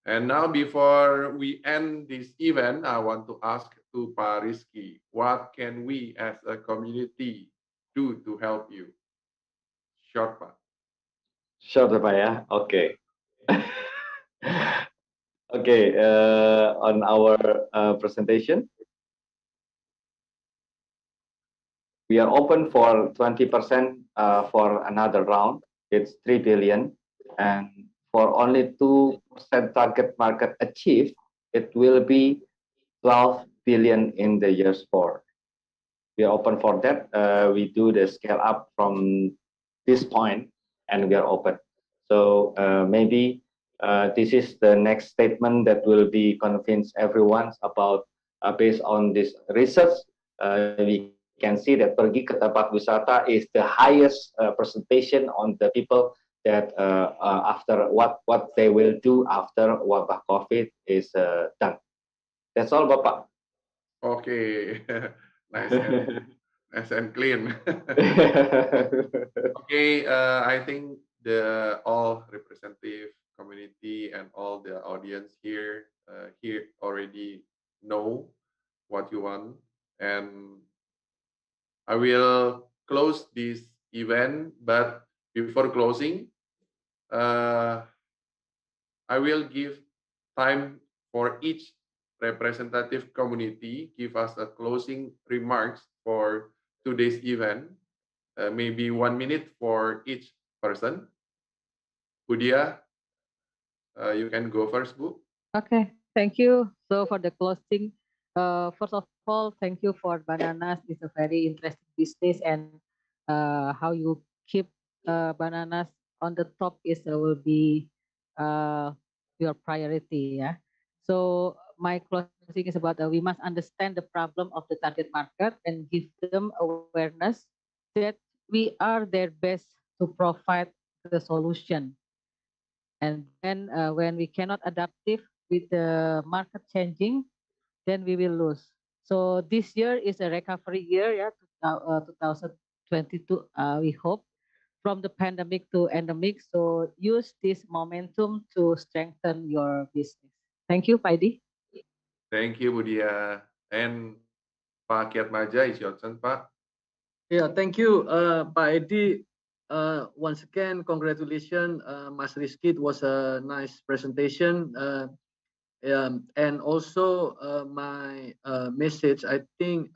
And now, before we end this event, I want to ask to Pak Rizky, what can we as a community do to help you? Short, Pak. Sure, Pak ya. Okay. Okay. On our presentation, we are open for 20% for another round. it's 3 billion, and for only 2% target market achieved, it will be 12 billion in the years four. We are open for that. We do the scale up from this point, and we are open. So maybe this is the next statement that will be convince everyone about based on this research. We can see that pergi ke tempat wisata is the highest presentation on the people that after what they will do after wabah COVID is done. That's all, Bapak. Okay, nice nice and clean. Okay, I think the all representative community and all the audience here already know what you want, and I will close this event. But before closing, uh, I will give time for each representative community give us a closing remarks for today's event. Maybe 1 minute for each person. Budia, you can go first, Bu. Okay, thank you. So for the closing, first of all, thank you for bananas. It's a very interesting business, and how you keep bananas on the top is will be uh, your priority. Yeah. So my closing is about we must understand the problem of the target market and give them awareness that we are their best to provide the solution. And then when we cannot adaptive with the market changing, then we will lose. So this year is a recovery year, yeah, 2022. We hope from the pandemic to endemic. So use this momentum to strengthen your business. Thank you, Paidi. Thank you, Budia. And Pak Kiat Maja, is your turn, Pak. Yeah, thank you, Pak Edi. Once again, congratulations, Mas Rizky. It was a nice presentation. And also my message, I think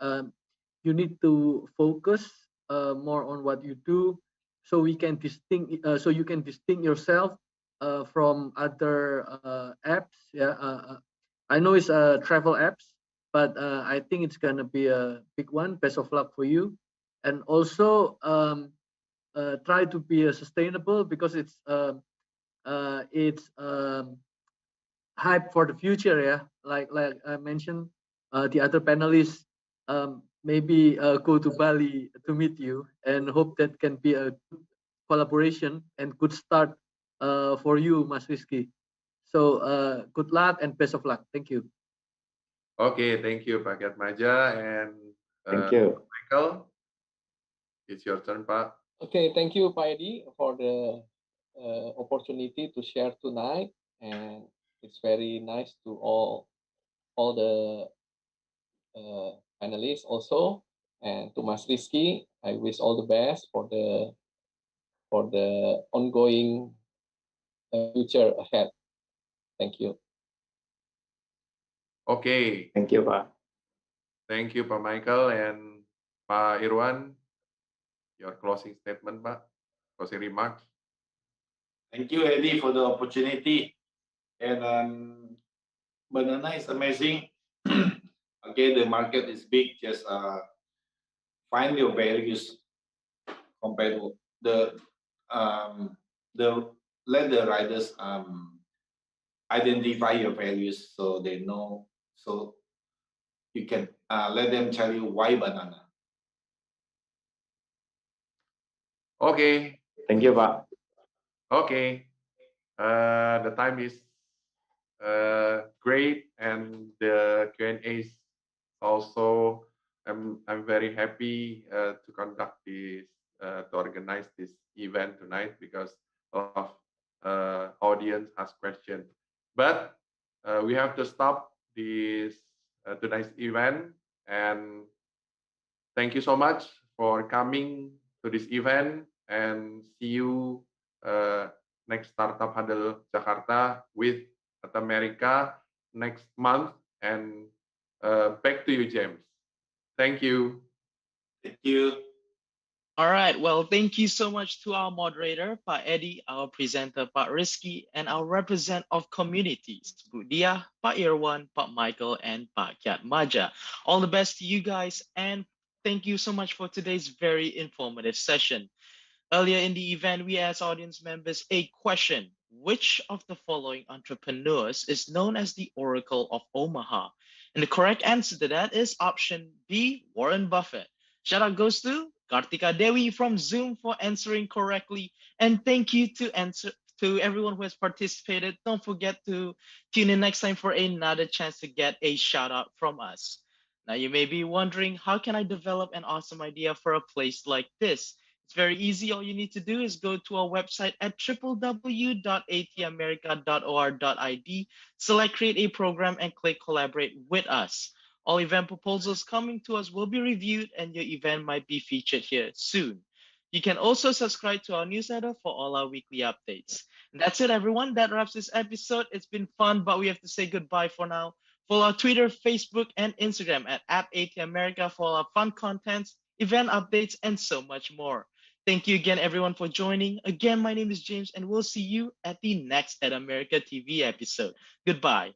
you need to focus more on what you do, so we can so you can distinct yourself from other apps. Yeah, I know it's travel apps, but I think it's gonna be a big one. Best of luck for you, and also try to be sustainable, because it's hype for the future. Yeah, like I mentioned, the other panelists maybe go to Bali to meet you, and hope that can be a good collaboration and good start for you, Mas Rizky. So good luck and best of luck. Thank you. Okay, thank you, Pak Kiat Maja. And Thank you. Michael, it's your turn, Pak. Okay, thank you, Paidi, for the opportunity to share tonight, and it's very nice to all the panelists also, and to Mas Rizky. I wish all the best for the ongoing future ahead. Thank you. Okay, Thank you, Pak. thank you, Pak Michael. And Pak Irwan, your closing statement, Pak. Closing remarks. Thank you, Eddie, for the opportunity. And banana is amazing. Okay, the market is big. Just find your values compared to the let the riders identify your values, so they know. So you can let them tell you why banana. Okay, Thank you, Pak. okay. The time is great, and the Q&A is also. I'm very happy to conduct this to organize this event tonight, because a lot of audience has questions. But we have to stop this tonight's event, and thank you so much for coming to this event, and see you next Startup Huddle Jakarta with at America next month. And back to you, James. Thank you. Thank you. All right. Well, thank you so much to our moderator, Pa Eddie, our presenter, Pa Rizky, and our representative of communities, Bu Dia, Pa Irwan, Pa Michael, and Pa Kiat Maja. All the best to you guys, and thank you so much for today's very informative session. Earlier in the event, we asked audience members a question. Which of the following entrepreneurs is known as the Oracle of Omaha? And the correct answer to that is option B, Warren Buffett. Shout out goes to Kartika Dewi from Zoom for answering correctly. And thank you to everyone who has participated. Don't forget to tune in next time for another chance to get a shout out from us. Now you may be wondering, how can I develop an awesome idea for a place like this? It's very easy. All you need to do is go to our website at www.atamerica.or.id, select create a program, and click collaborate with us. All event proposals coming to us will be reviewed, and your event might be featured here soon. You can also subscribe to our newsletter for all our weekly updates. And that's it, everyone. That wraps this episode. It's been fun, but we have to say goodbye for now. Follow our Twitter, Facebook, and Instagram at ATAmerica for our fun contents, event updates, and so much more. Thank you again, everyone, for joining. Again, my name is James, and we'll see you at the next At America TV episode. Goodbye.